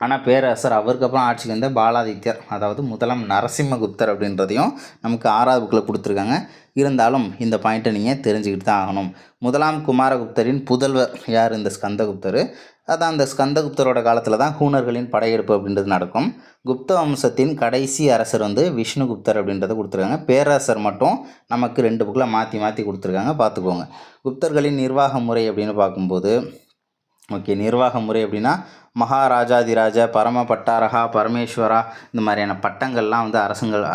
ஆனால் பேரரசர் அவருக்கு அப்புறம் ஆட்சிக்கு வந்த பாலாதித்யர், அதாவது 1ஆம் நரசிம்மகுப்தர் அப்படின்றதையும் நமக்கு 6வது புக்கில் கொடுத்துருக்காங்க. இருந்தாலும் இந்த பாயிண்ட்டை நீங்கள் தெரிஞ்சுக்கிட்டு தான் ஆகணும். 1ஆம் குமாரகுப்தரின் புதல்வர் யார்? இந்த ஸ்கந்தகுப்தர். அதான் அந்த ஸ்கந்தகுப்தரோட காலத்தில் தான் ஹூனர்களின் படையெடுப்பு அப்படின்றது நடக்கும். குப்த வம்சத்தின் கடைசி அரசர் வந்து விஷ்ணுகுப்தர் அப்படின்றத கொடுத்துருக்காங்க. பேரரசர் மட்டும் நமக்கு 2 புக்கில் மாற்றி மாற்றி கொடுத்துருக்காங்க, பார்த்துக்கோங்க. குப்தர்களின் நிர்வாக முறை அப்படின்னு பார்க்கும்போது, ஓகே, நிர்வாக முறை அப்படின்னா மகாராஜாதிராஜ, பரம பட்டாரகா, பரமேஸ்வரா, இந்த மாதிரியான பட்டங்கள்லாம் வந்து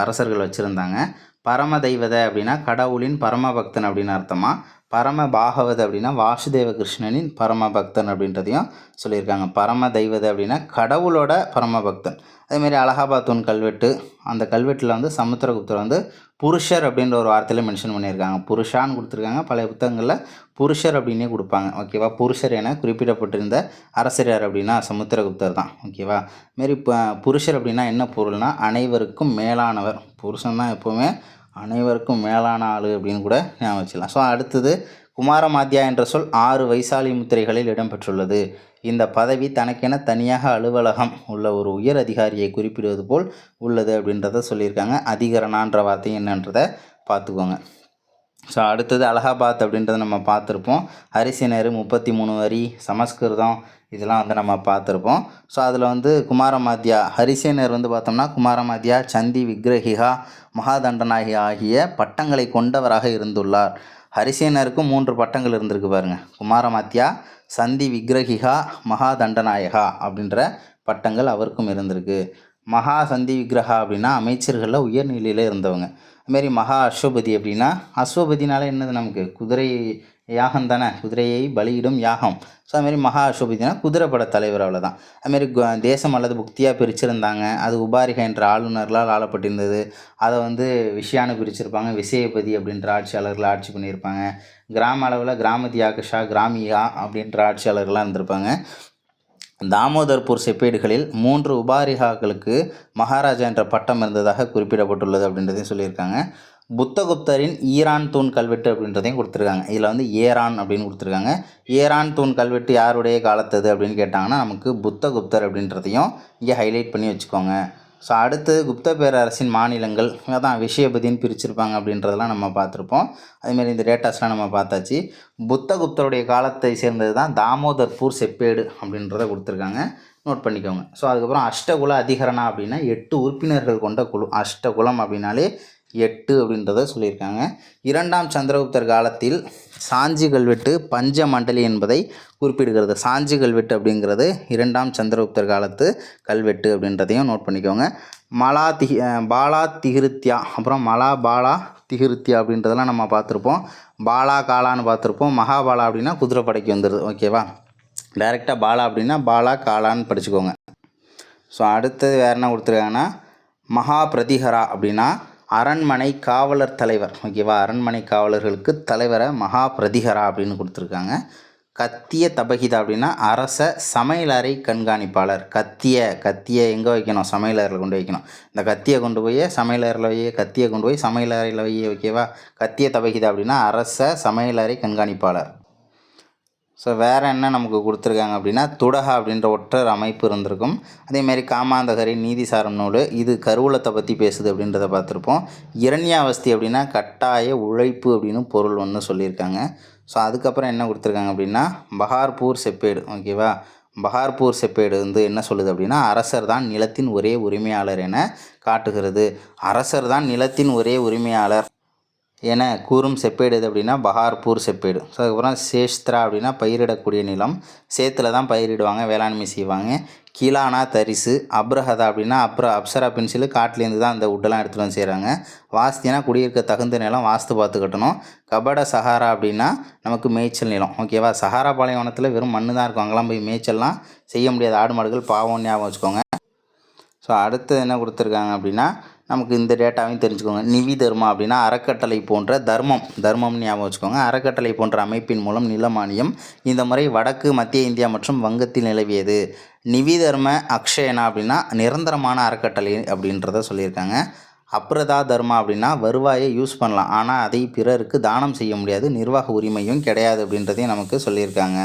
அரசர்கள் வச்சுருந்தாங்க. பரம தெய்வத அப்படின்னா கடவுளின் பரமபக்தன் அப்படின்னு அர்த்தமா. பரம பாகவத அப்படின்னா வாசுதேவ கிருஷ்ணனின் பரமபக்தன் அப்படின்றதையும் சொல்லியிருக்காங்க. பரம தெய்வத அப்படின்னா கடவுளோட பரமபக்தன். அதேமாரி அலகாபாத் தூண் கல்வெட்டு, அந்த கல்வெட்டில் வந்து சமுத்திரகுப்தர் வந்து புருஷர் அப்படின்ற ஒரு வார்த்தையில் மென்ஷன் பண்ணியிருக்காங்க. புருஷான்னு கொடுத்துருக்காங்க. பழைய புத்தகங்களில் புருஷர் அப்படின்னே கொடுப்பாங்க. ஓகேவா? புருஷர் என குறிப்பிடப்பட்டிருந்த அரசர் யார் அப்படின்னா சமுத்திரகுப்தர் தான். ஓகேவா? மாரி புருஷர் அப்படின்னா என்ன பொருள்னா அனைவருக்கும் மேலானவர். புருஷன் தான் எப்போவுமே அனைவருக்கும் மேலான ஆள் அப்படின்னு கூட ஞாபகம் வச்சுக்கலாம். ஸோ அடுத்தது குமாரமாத்யா என்ற சொல் 6 வைசாலி முத்திரைகளில் இடம்பெற்றுள்ளது. இந்த பதவி தனக்கென தனியாக அலுவலகம் உள்ள ஒரு உயர் அதிகாரியை குறிப்பிடுவது போல் உள்ளது அப்படின்றத சொல்லியிருக்காங்க. அதிகரணான்ற வார்த்தை என்னன்றதை பார்த்துக்கோங்க. ஸோ அடுத்தது அலகாபாத் அப்படின்றத நம்ம பார்த்துருப்போம். ஹரிசேனர் 33 வரி, சமஸ்கிருதம், இதெல்லாம் வந்து நம்ம பார்த்துருப்போம். ஸோ அதில் வந்து குமாரமாத்யா, ஹரிசேனர் வந்து பார்த்தோம்னா குமாரமாத்யா, சந்தி விக்ரஹிகா, மகாதண்டநாயகி ஆகிய பட்டங்களை கொண்டவராக இருந்துள்ளார். ஹரிசேனருக்கும் 3 பட்டங்கள் இருந்திருக்கு பாருங்கள். குமாரமாத்யா, சந்தி விக்ரஹிகா, மகாதண்டநாயகா அப்படின்ற பட்டங்கள் அவருக்கும் இருந்திருக்கு. மகா சந்தி விக்ரஹா அப்படின்னா அமைச்சர்களில் உயர்நிலையில் இருந்தவங்க. அதுமாரி மகா அஸ்வபதி அப்படின்னா, அஸ்வபதினால என்னது நமக்கு குதிரை யாகம் தானே, குதிரையை பலியிடும் யாகம். ஸோ அதுமாரி மகா அஸ்வபதினா குதிரைப்பட தலைவர், அவ்வளோதான். அதுமாரி தேசம் அல்லது புக்தியாக பிரிச்சிருந்தாங்க. அது உபாரிகா என்ற ஆளுநர்களால் ஆளப்பட்டிருந்தது. அதை வந்து விஷயானு பிரிச்சிருப்பாங்க. விசயபதி அப்படின்ற ஆட்சியாளர்கள் ஆட்சி பண்ணியிருப்பாங்க. கிராம அளவில் கிராமதியாகஷா, கிராமியா அப்படின்ற ஆட்சியாளர்கள்லாம் இருந்திருப்பாங்க. தாமோதர்பூர் செப்பேடுகளில் 3 உபாரிகாக்களுக்கு மகாராஜா என்ற பட்டம் இருந்ததாக குறிப்பிடப்பட்டுள்ளது அப்படின்றதையும் சொல்லியிருக்காங்க. புத்தகுப்தரின் ஈரான் தூண் கல்வெட்டு அப்படின்றதையும் கொடுத்துருக்காங்க. இதில் வந்து ஏரான் அப்படின்னு கொடுத்துருக்காங்க. ஏரான் தூண் கல்வெட்டு யாருடைய காலத்தது அப்படின்னு கேட்டாங்கன்னா நமக்கு புத்தகுப்தர் அப்படின்றதையும் இங்கே ஹைலைட் பண்ணி வச்சுக்கோங்க. ஸோ அடுத்து குப்த பேரரசின் மாநிலங்கள் அதான் விஷயபதின்னு பிரிச்சிருப்பாங்க அப்படின்றதெல்லாம் நம்ம பார்த்துருப்போம். அதேமாதிரி இந்த டேட்டாஸ்லாம் நம்ம பார்த்தாச்சு. புத்தகுப்தருடைய காலத்தை சேர்ந்தது தான் தாமோதர்பூர் செப்பேடு அப்படின்றத கொடுத்துருக்காங்க, நோட் பண்ணிக்கோங்க. ஸோ அதுக்கப்புறம் அஷ்டகுல அதிகரணா அப்படின்னா 8 உறுப்பினர்கள் கொண்ட குழு. அஷ்டகுலம் அப்படின்னாலே 8 அப்படின்றத சொல்லியிருக்காங்க. 2ஆம் சந்திரகுப்தர் காலத்தில் சாஞ்சி கல்வெட்டு பஞ்ச மண்டலி என்பதை குறிப்பிடுகிறது. சாஞ்சி கல்வெட்டு அப்படிங்கிறது 2ஆம் சந்திரகுப்தர் காலத்து கல்வெட்டு அப்படின்றதையும் நோட் பண்ணிக்கோங்க. பாலா திகிருத்தியா, அப்புறம் பாலா திகிருத்தியா அப்படின்றதெல்லாம் நம்ம பார்த்துருப்போம். பாலா காலான்னு பார்த்துருப்போம். மகாபாலா அப்படின்னா குதிரைப்படைக்கு வந்துடுது. ஓகேவா, டைரெக்டாக பாலா அப்படின்னா பாலா காலான்னு படிச்சுக்கோங்க. ஸோ அடுத்தது வேறு என்ன கொடுத்துருக்காங்கன்னா மகா பிரதிஹரா அப்படின்னா அரண்மனை காவலர் தலைவர். ஓகேவா, அரண்மனை காவலர்களுக்கு தலைவரை மகா பிரதிஹரா அப்படின்னு கொடுத்துருக்காங்க. கத்திய தபகிதா அப்படின்னா அரச சமையலறை கண்காணிப்பாளர். கத்தியை எங்கே வைக்கணும்? சமையலறையில் கொண்டு வைக்கணும். இந்த கத்தியை கொண்டு போய் சமையலறையில் கத்தியை கொண்டு போய் சமையலறையில் ஓகேவா. கத்திய தபகிதா அப்படின்னா அரச சமையலறை கண்காணிப்பாளர். ஸோ வேறு என்ன நமக்கு கொடுத்துருக்காங்க அப்படின்னா துடகா அப்படின்ற ஒற்றர் அமைப்பு இருந்திருக்கும். அதேமாதிரி காமாந்தகரி நீதிசாரம் நூல், இது கருவூலத்தை பற்றி பேசுது அப்படின்றத பார்த்துருப்போம். இரண்யாவஸ்தி அப்படின்னா கட்டாய உழைப்பு அப்படின்னு பொருள் ஒன்று சொல்லியிருக்காங்க. ஸோ அதுக்கப்புறம் என்ன கொடுத்துருக்காங்க அப்படின்னா பஹார்பூர் செப்பேடு. ஓகேவா, பஹார்பூர் செப்பேடு வந்து என்ன சொல்லுது அப்படின்னா அரசர் தான் நிலத்தின் ஒரே உரிமையாளர் என காட்டுகிறது. அரசர் தான் நிலத்தின் ஒரே உரிமையாளர் என கூறும் செப்பேடு எது அப்படின்னா பஹார்பூர் செப்பேடு. ஸோ அதுக்கப்புறம் சேஸ்திரா அப்படின்னா பயிரிடக்கூடிய நிலம். சேத்துல தான் பயிரிடுவாங்க, வேளாண்மை செய்வாங்க. கீழானா தரிசு. அப்ரஹதா அப்படின்னா அப்சரா பென்சிலு காட்டிலேருந்து தான் அந்த உட்டெல்லாம் எடுத்துகிட்டு வந்து செய்கிறாங்க. வாஸ்தினா குடியிருக்க தகுந்த நிலம், வாஸ்து பார்த்து கட்டணும். கபட சஹாரா அப்படின்னா நமக்கு மேய்ச்சல் நிலம். ஓகேவா, சஹாரா பாலைவனத்தில் வெறும் மண்ணு தான் இருக்கும், அங்கெல்லாம் போய் மேய்ச்சல்லாம் செய்ய முடியாது, ஆடு மாடுகள் பாவம், ஞாபகம் வச்சுக்கோங்க. ஸோ அடுத்து என்ன கொடுத்துருக்காங்க அப்படின்னா நமக்கு இந்த டேட்டாவையும் தெரிஞ்சுக்கோங்க. நிவி தர்மா அப்படின்னா அறக்கட்டளை போன்ற தர்மம்னு ஞாபகம் வச்சுக்கோங்க. அறக்கட்டளை போன்ற அமைப்பின் மூலம் நில மானியம். இந்த முறை வடக்கு மத்திய இந்தியா மற்றும் வங்கத்தில் நிலவியது. நிவி தர்ம அக்ஷயனா அப்படின்னா நிரந்தரமான அறக்கட்டளை அப்படின்றத சொல்லியிருக்காங்க. அப்ரதா தர்மா அப்படின்னா வருவாயை யூஸ் பண்ணலாம், ஆனால் அதை பிறருக்கு தானம் செய்ய முடியாது, நிர்வாக உரிமையும் கிடையாது அப்படின்றதையும் நமக்கு சொல்லியிருக்காங்க.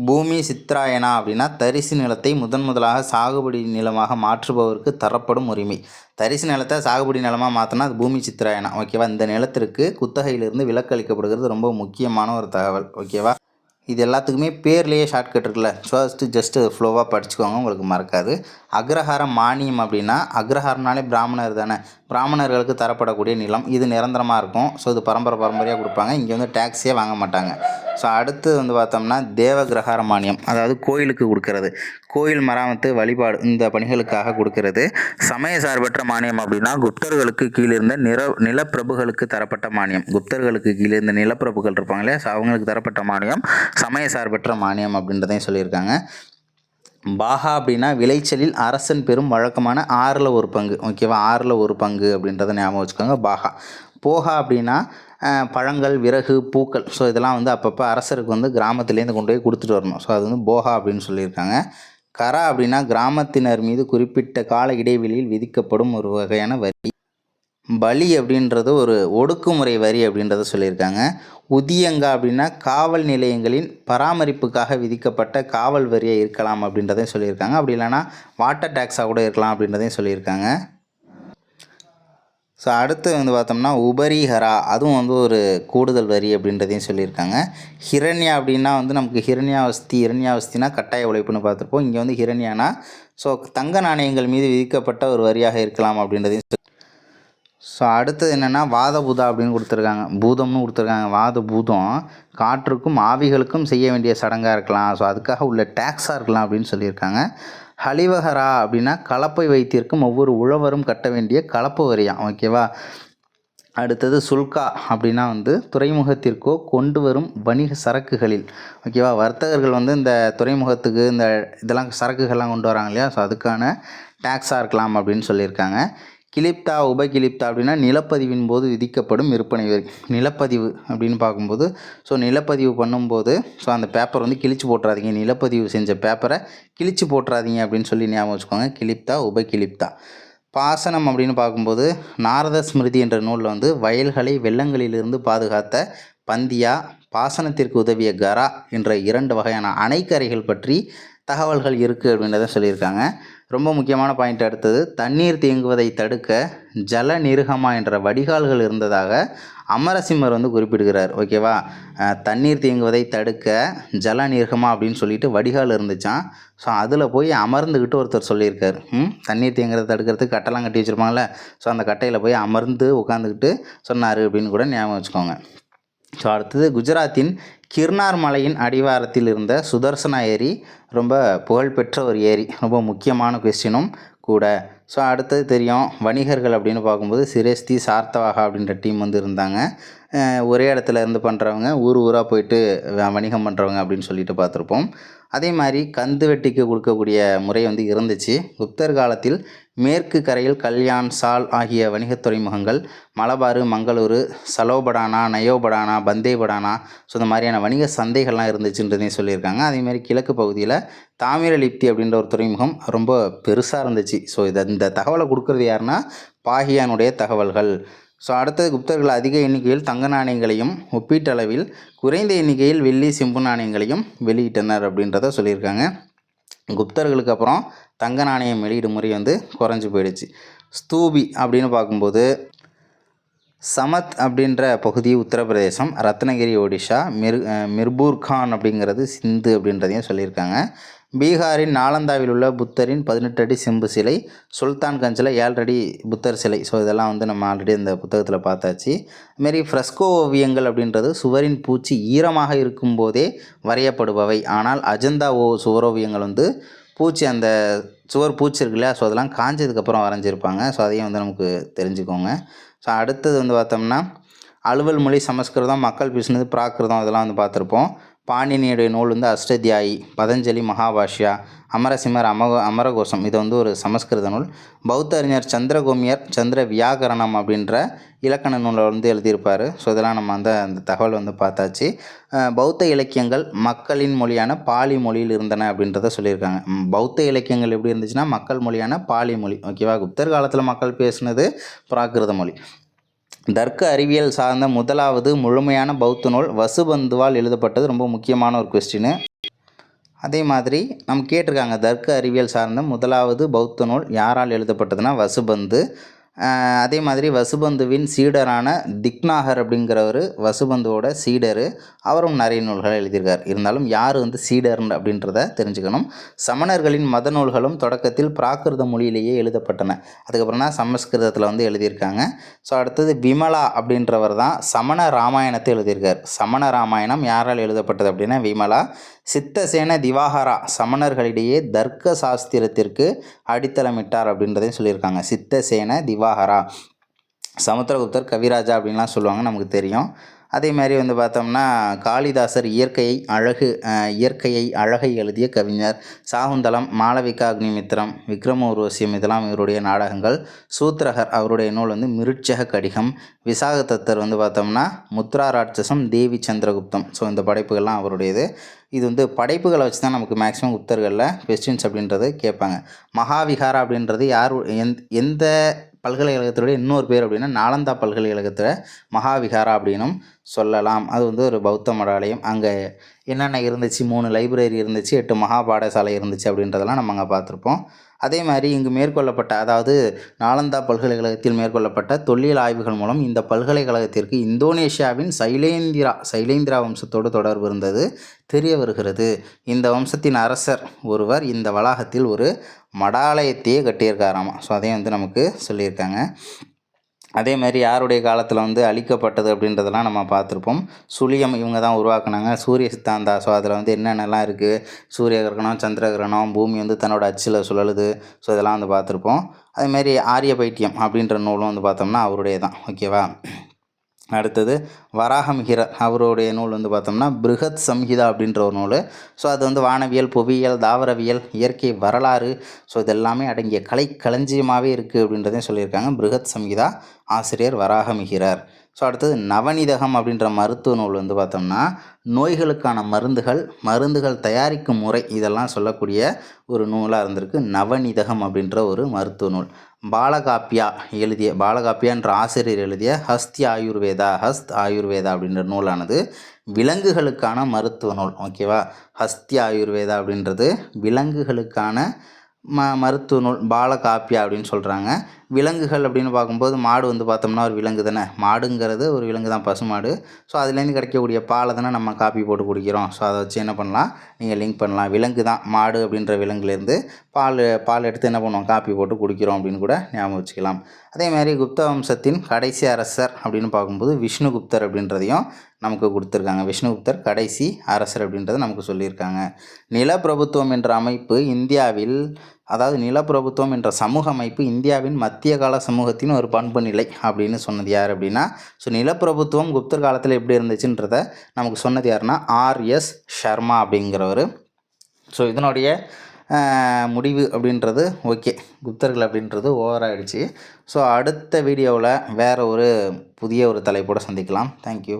பூமி சித்ராயனா அப்படின்னா தரிசு நிலத்தை முதலாக சாகுபடி நிலமாக மாற்றுபவருக்கு தரப்படும் உரிமை. தரிசு நிலத்தை சாகுபடி நிலமாக மாற்றினா அது பூமி சித்ராயனா. ஓகேவா, இந்த நிலத்திற்கு குத்தகையிலிருந்து விலக்கு அளிக்கப்படுகிறது ரொம்ப முக்கியமான ஒரு தகவல். ஓகேவா, இது எல்லாத்துக்குமே பேர்லேயே ஷார்ட்கட் இருக்குல்ல, ஜஸ்ட்டு ஃப்ளோவாக படிச்சுக்கோங்க, உங்களுக்கு மறக்காது. அக்ரஹார மானியம் அப்படின்னா அக்ரஹாரம்னாலே பிராமணர் தானே, பிராமணர்களுக்கு தரப்படக்கூடிய நிலம். இது நிரந்தரமாக இருக்கும். ஸோ இது பரம்பரையாக கொடுப்பாங்க. இங்கே வந்து டேக்ஸே வாங்க மாட்டாங்க. ஸோ அடுத்து வந்து பார்த்தோம்னா தேவகிரகார மானியம், அதாவது கோயிலுக்கு கொடுக்கறது, கோயில் மராமத்து வழிபாடு இந்த பணிகளுக்காக கொடுக்கறது. சமய சார்பற்ற மானியம் அப்படின்னா குப்தர்களுக்கு கீழே இருந்த நிலப்பிரபுகளுக்கு தரப்பட்ட மானியம். குப்தர்களுக்கு கீழே இருந்த நிலப்பிரபுகள் இருப்பாங்க இல்லையா, ஸோ அவங்களுக்கு தரப்பட்ட மானியம் சமய சார்பற்ற மானியம் அப்படின்றதையும் சொல்லியிருக்காங்க. பாகா அப்படின்னா விளைச்சலில் அரசன் பெரும் வழக்கமான 6ல் 1 பங்கு. ஓகேவா, 6ல் 1 பங்கு அப்படின்றத ஞாபகம் வச்சுக்கோங்க. பாகா. போகா அப்படின்னா பழங்கள், விறகு, பூக்கள். ஸோ இதெல்லாம் வந்து அப்பப்போ அரசருக்கு வந்து கிராமத்துலேருந்து கொண்டு போய் கொடுத்துட்டு வரணும். ஸோ அது வந்து போகா அப்படின்னு சொல்லியிருக்காங்க. கரா அப்படின்னா கிராமத்தினர் மீது குறிப்பிட்ட கால இடைவெளியில் விதிக்கப்படும் ஒரு வகையான வரி. பலி அப்படின்றது ஒரு ஒடுக்குமுறை வரி அப்படின்றத சொல்லியிருக்காங்க. உதியங்கா அப்படின்னா காவல் நிலையங்களின் பராமரிப்புக்காக விதிக்கப்பட்ட காவல் வரியாக இருக்கலாம் அப்படின்றதையும் சொல்லியிருக்காங்க. அப்படி இல்லைனா வாட்டர் டேக்ஸாக கூட இருக்கலாம் அப்படின்றதையும் சொல்லியிருக்காங்க. ஸோ அடுத்து வந்து பார்த்தோம்னா உபரிஹரா, அதுவும் வந்து ஒரு கூடுதல் வரி அப்படின்றதையும் சொல்லியிருக்காங்க. ஹிரண்யா அப்படின்னா வந்து நமக்கு ஹிரண்யாவஸ்தினா கட்டாய உழைப்புன்னு பார்த்துருப்போம். இங்கே வந்து ஹிரண்யானா ஸோ தங்க நாணயங்கள் மீது விதிக்கப்பட்ட ஒரு வரியாக இருக்கலாம் அப்படின்றதையும். ஸோ அடுத்தது என்னென்னா வாதபூதா அப்படின்னு கொடுத்துருக்காங்க, பூதம்னு கொடுத்துருக்காங்க. வாதபூதம் காற்றுக்கும் ஆவிகளுக்கும் செய்ய வேண்டிய சடங்காக இருக்கலாம், ஸோ அதுக்காக உள்ள டேக்ஸாக இருக்கலாம் அப்படின்னு சொல்லியிருக்காங்க. ஹலிவஹரா அப்படின்னா கலப்பை வைத்திருக்கும் ஒவ்வொரு உழவரும் கட்ட வேண்டிய கலப்பு வரியாம். ஓகேவா, அடுத்தது சுல்கா அப்படின்னா வந்து துறைமுகத்திற்கோ கொண்டு வரும் வணிக சரக்குகளில். ஓகேவா, வர்த்தகர்கள் வந்து இந்த துறைமுகத்துக்கு இந்த இதெல்லாம் சரக்குகள்லாம் கொண்டு வராங்க இல்லையா, ஸோ அதுக்கான டேக்ஸாக இருக்கலாம் அப்படின்னு சொல்லியிருக்காங்க. கிளிப்தா உபகிலிப்தா அப்படின்னா நிலப்பதிவின் போது விதிக்கப்படும் விற்பனை வரி. நிலப்பதிவு அப்படின்னு பார்க்கும்போது ஸோ நிலப்பதிவு பண்ணும்போது ஸோ அந்த பேப்பர் வந்து கிழிச்சு போட்டுறாதீங்க, நிலப்பதிவு செஞ்ச பேப்பரை கிழிச்சு போட்டுறாதீங்க அப்படின்னு சொல்லி ஞாபகம் வச்சுக்கோங்க. கிளிப்தா உபகிலிப்தா. பாசனம் அப்படின்னு பார்க்கும்போது நாரத ஸ்மிருதி என்ற நூலில் வந்து வயல்களை வெள்ளங்களிலிருந்து பாதுகாத்த பந்தியா, பாசனத்திற்கு உதவிய கரா என்ற 2 வகையான அணைக்கரைகள் பற்றி தகவல்கள் இருக்குது அப்படின்றத சொல்லியிருக்காங்க. ரொம்ப முக்கியமான பாயிண்ட் அடுத்தது, தண்ணீர் தேங்குவதை தடுக்க ஜல நிருகமா என்ற வடிகால்கள் இருந்ததாக அமரசிம்மர் வந்து குறிப்பிடுகிறார். ஓகேவா, தண்ணீர் தேங்குவதை தடுக்க ஜல நிருகமா அப்படின்னு சொல்லிட்டு வடிகால் இருந்துச்சான். ஸோ அதில் போய் அமர்ந்துக்கிட்டு ஒருத்தர் சொல்லியிருக்கார். தண்ணீர் தேங்குறதை தடுக்கிறதுக்கு கட்டெல்லாம் கட்டி வச்சுருப்பாங்கள்ல, ஸோ அந்த கட்டையில் போய் அமர்ந்து உட்காந்துக்கிட்டு சொன்னார் அப்படின்னு கூட ஞாபகம் வச்சுக்கோங்க. ஸோ அடுத்தது, குஜராத்தின் கிர்னார் மலையின் அடிவாரத்தில் இருந்த சுதர்சனா ஏரி ரொம்ப புகழ்பெற்ற ஒரு ஏரி, ரொம்ப முக்கியமான கொஸ்டினும் கூட. ஸோ அடுத்தது தெரியும், வணிகர்கள் அப்படின்னு பார்க்கும்போது சிரேஸ்தி, சார்த்தவாகா அப்படின்ற டீம் வந்து இருந்தாங்க. ஒரே இடத்துல இருந்து பண்ணுறவங்க, ஊர் ஊராக போயிட்டு வணிகம் பண்ணுறவங்க அப்படின்னு சொல்லிட்டு பார்த்துருப்போம். அதே மாதிரி கந்து வெட்டிக்கு கொடுக்கக்கூடிய முறை வந்து இருந்துச்சு. குப்தர் காலத்தில் மேற்கு கரையில் கல்யாண், சால் ஆகிய வணிகத் துறைமுகங்கள், மலபாரு, மங்களூரு, சலோபடானா, நயோபடானா, பந்தேபடானா, ஸோ இந்த மாதிரியான வணிக சந்தைகள்லாம் இருந்துச்சுன்றதையும் சொல்லியிருக்காங்க. அதேமாதிரி கிழக்கு பகுதியில் தாமிரலிப்தி அப்படின்ற ஒரு துறைமுகம் ரொம்ப பெருசாக இருந்துச்சு. ஸோ இந்த தகவலை கொடுக்குறது யாருன்னா பாகியானுடைய தகவல்கள். ஸோ அடுத்தது, குப்தர்கள் அதிக எண்ணிக்கையில் தங்க நாணயங்களையும் ஒப்பீட்டளவில் குறைந்த எண்ணிக்கையில் வெள்ளி, செம்பு நாணயங்களையும் வெளியிட்டனர் அப்படின்றத சொல்லியிருக்காங்க. குப்தர்களுக்கு அப்புறம் தங்க நாணயம் வெளியிடும் முறை வந்து குறைஞ்சி போயிடுச்சு. ஸ்தூபி அப்படின்னு பார்க்கும்போது சமத் அப்படின்ற பகுதி உத்தரப்பிரதேசம், ரத்னகிரி ஒடிஷா, மிர்பூர்கான் அப்படிங்கிறது சிந்து அப்படின்றதையும் சொல்லியிருக்காங்க. பீகாரின் நாலந்தாவில் உள்ள புத்தரின் 18 அடி செம்பு சிலை, சுல்தான்கஞ்சில் 7 அடி புத்தர் சிலை. ஸோ இதெல்லாம் வந்து நம்ம ஆல்ரெடி இந்த புத்தகத்தில் பார்த்தாச்சு. அதுமாரி ஃப்ரெஸ்கோ ஓவியங்கள் அப்படின்றது சுவரின் பூச்சி ஈரமாக இருக்கும்போதே வரையப்படுபவை. ஆனால் அஜந்தா சுவரோவியங்கள் வந்து பூச்சி, அந்த சுவர் பூச்சி இருக்கு இல்லையா, ஸோ அதெல்லாம் காஞ்சதுக்கப்புறம் வரைஞ்சிருப்பாங்க. ஸோ அதையும் வந்து நமக்கு தெரிஞ்சுக்கோங்க. ஸோ அடுத்தது வந்து பார்த்தோம்னா அலுவல் மொழி சமஸ்கிருதம், மக்கள் பேசுனது பிராகிருதம், இதெல்லாம் வந்து பார்த்துருப்போம். பாணினியுடைய நூல் வந்து அஷ்டத்தியாயி, பதஞ்சலி மகாபாஷ்யா, அமரசிம்மர் அமரகோஷம், இது வந்து ஒரு சமஸ்கிருத நூல். பௌத்த அறிஞர் சந்திரகோமியர் சந்திர வியாகரணம் அப்படின்ற இலக்கண நூலை வந்து எழுதியிருப்பார். ஸோ இதெல்லாம் நம்ம அந்த தகவல் வந்து பார்த்தாச்சு. பௌத்த இலக்கியங்கள் மக்களின் மொழியான பாலி மொழியில் இருந்தன அப்படின்றத சொல்லியிருக்காங்க. பௌத்த இலக்கியங்கள் எப்படி இருந்துச்சுன்னா மக்கள் மொழியான பாலி மொழி. ஓகேவா, குப்தர் காலத்தில் மக்கள் பேசுனது பிராகிருத மொழி. தர்க்க அறிவியல் சார்ந்த முதலாவது முழுமையான பௌத்த நூல் வசுபந்துவால் எழுதப்பட்டது. ரொம்ப முக்கியமான ஒரு கொஸ்டின். அதே மாதிரி நம்ம கேட்டிருக்காங்க, தர்க்க அறிவியல் சார்ந்த முதலாவது பௌத்த நூல் யாரால் எழுதப்பட்டதுன்னா வசுபந்து. அதே மாதிரி வசுபந்துவின் சீடரான திக்நாகர் அப்படிங்கிறவர் வசுபந்துவோட சீடரு. அவரும் நிறைய நூல்களை எழுதியிருக்கார். இருந்தாலும் யார் வந்து சீடர் அப்படின்றத தெரிஞ்சுக்கணும். சமணர்களின் மத நூல்களும் தொடக்கத்தில் பிராகிருத மொழியிலேயே எழுதப்பட்டன. அதுக்கப்புறம் தான் சமஸ்கிருதத்தில் வந்து எழுதியிருக்காங்க. ஸோ அடுத்தது, விமலா அப்படின்றவர் தான் சமண ராமாயணத்தை எழுதியிருக்கார். சமண ராமாயணம் யாரால் எழுதப்பட்டது அப்படின்னா விமலா. சித்தசேன திவாகரா சமணர்களிடையே தர்க்க சாஸ்திரத்திற்கு அடித்தளமிட்டார் அப்படின்றதையும் சொல்லியிருக்காங்க. சித்தசேன திவாகரா, சமுத்திரகுப்தர், கவிராஜா அப்படின்லாம் சொல்லுவாங்க, நமக்கு தெரியும். அதே மாதிரி வந்து பார்த்தோம்னா காளிதாசர் இயற்கையை அழகை எழுதிய கவிஞர். சாகுந்தலம், மாளவிகா அக்னிமித்திரம், விக்ரம உர்வசியம் இதெல்லாம் இவருடைய நாடகங்கள். சூத்திரகர் அவருடைய நூல் வந்து மிருட்சக கடிகம். விசாகதத்தர் வந்து பார்த்தோம்னா முத்ரா ராட்சசம், தேவி சந்திரகுப்தம். ஸோ இந்த படைப்புகள்லாம் அவருடையது. இது வந்து படைப்புகளை வச்சு தான் நமக்கு மேக்ஸிமம் குப்தர்களில் கொஸ்டின்ஸ் அப்படின்றது கேட்பாங்க. மகாவிகாரா அப்படின்றது எந்த பல்கலைக்கழகத்துடைய இன்னொரு பேர் அப்படின்னா நாலந்தா பல்கலைக்கழகத்தில் மகாவிகாரா அப்படின்னும் சொல்லலாம். அது வந்து ஒரு பௌத்த மடாலயம். அங்கே என்னென்ன இருந்துச்சு, 3 லைப்ரரி இருந்துச்சு, 8 மகா பாடசாலை இருந்துச்சு அப்படின்றதெல்லாம் நம்ம அங்கே பார்த்துருப்போம். அதே மாதிரி இங்கு மேற்கொள்ளப்பட்ட, அதாவது நாலந்தா பல்கலைக்கழகத்தில் மேற்கொள்ளப்பட்ட தொல்லியல் ஆய்வுகள் மூலம் இந்த பல்கலைக்கழகத்திற்கு இந்தோனேஷியாவின் சைலேந்திரா வம்சத்தோடு தொடர்பு இருந்தது தெரிய வருகிறது. இந்த வம்சத்தின் அரசர் ஒருவர் இந்த வளாகத்தில் ஒரு மடாலயத்தையே கட்டியிருக்காராமா. ஸோ அதையும் வந்து நமக்கு சொல்லியிருக்காங்க. அதே மாதிரி யாருடைய காலத்தில் வந்து அழிக்கப்பட்டது அப்படின்றதெல்லாம் நம்ம பார்த்துருப்போம். சுழியம் இவங்க தான் உருவாக்குனாங்க. சூரிய சித்தாந்தா, ஸோ அதில் வந்து என்னென்னலாம் இருக்குது, சூரிய கிரகணம், சந்திர கிரகணம், பூமி வந்து தன்னோட அச்சில் சுழலுது. ஸோ இதெல்லாம் வந்து பார்த்துருப்போம். அதேமாதிரி ஆரிய பைத்தியம் அப்படின்ற நூலும் வந்து பார்த்தோம்னா அவருடைய தான். ஓகேவா, அடுத்தது வராகமிஹிரர் அவருடைய நூல் வந்து பார்த்தோம்னா பிருகத் சம்ஹிதா அப்படின்ற ஒரு நூல். ஸோ அது வந்து வானவியல், புவியியல், தாவரவியல், இயற்கை வரலாறு, ஸோ இதெல்லாமே அடங்கிய களஞ்சியமாகவே இருக்குது அப்படின்றதையும் சொல்லியிருக்காங்க. பிருகத் சம்ஹிதா, ஆசிரியர் வராகமிஹிரர். ஸோ அடுத்தது நவநிதகம் அப்படின்ற மருத்துவ நூல் வந்து பார்த்தோம்னா நோய்களுக்கான மருந்துகள் தயாரிக்கும் முறை இதெல்லாம் சொல்லக்கூடிய ஒரு நூலாக இருந்திருக்கு. நவநிதகம் அப்படின்ற ஒரு மருத்துவ நூல். பாலகாப்பியான்ற ஆசிரியர் எழுதிய ஹஸ்த் ஆயுர்வேதா அப்படின்ற நூலானது விலங்குகளுக்கான மருத்துவ நூல். ஓகேவா? ஹஸ்தி ஆயுர்வேதா அப்படின்றது விலங்குகளுக்கான மருத்துவ நூல். பாலகாப்பியா அப்படின்னு சொல்கிறாங்க. விலங்குகள் அப்படின்னு பார்க்கும்போது மாடு வந்து பார்த்தோம்னா ஒரு விலங்கு தானே. மாடுங்கிறது ஒரு விலங்கு தான், பசுமாடு. ஸோ அதுலேருந்து கிடைக்கக்கூடிய பாலை தானே நம்ம காப்பி போட்டு குடிக்கிறோம். ஸோ அதை வச்சு என்ன பண்ணலாம், நீங்கள் லிங்க் பண்ணலாம். விலங்கு தான், மாடு அப்படின்ற விலங்குலேருந்து பால் எடுத்து என்ன பண்ணுவோம், காப்பி போட்டு குடிக்கிறோம் அப்படின்னு கூட ஞாபகம் வச்சுக்கலாம். அதேமாதிரி குப்த வம்சத்தின் கடைசி அரசர் அப்படின்னு பார்க்கும்போது விஷ்ணுகுப்தர் அப்படின்றதையும் நமக்கு கொடுத்துருக்காங்க. விஷ்ணுகுப்தர் கடைசி அரசர் அப்படின்றத நமக்கு சொல்லியிருக்காங்க. நிலப்பிரபுத்துவம் என்ற அமைப்பு இந்தியாவில், அதாவது நிலப்பிரபுத்துவம் என்ற சமூக அமைப்பு இந்தியாவின் மத்திய கால சமூகத்தின் ஒரு பண்பு நிலை அப்படின்னு சொன்னது யார் அப்படின்னா, ஸோ நிலப்பிரபுத்துவம் குப்தர் காலத்தில் எப்படி இருந்துச்சுன்றத நமக்கு சொன்னது யாருன்னா ஆர்எஸ் சர்மா அப்படிங்கிறவர். ஸோ இதனுடைய முடிவு அப்படின்றது ஓகே, குப்தர்கள் அப்படின்றது ஓவர் ஆகிடுச்சு. ஸோ அடுத்த வீடியோவில் வேறு ஒரு புதிய தலைப்போடு சந்திக்கலாம். தேங்க்யூ.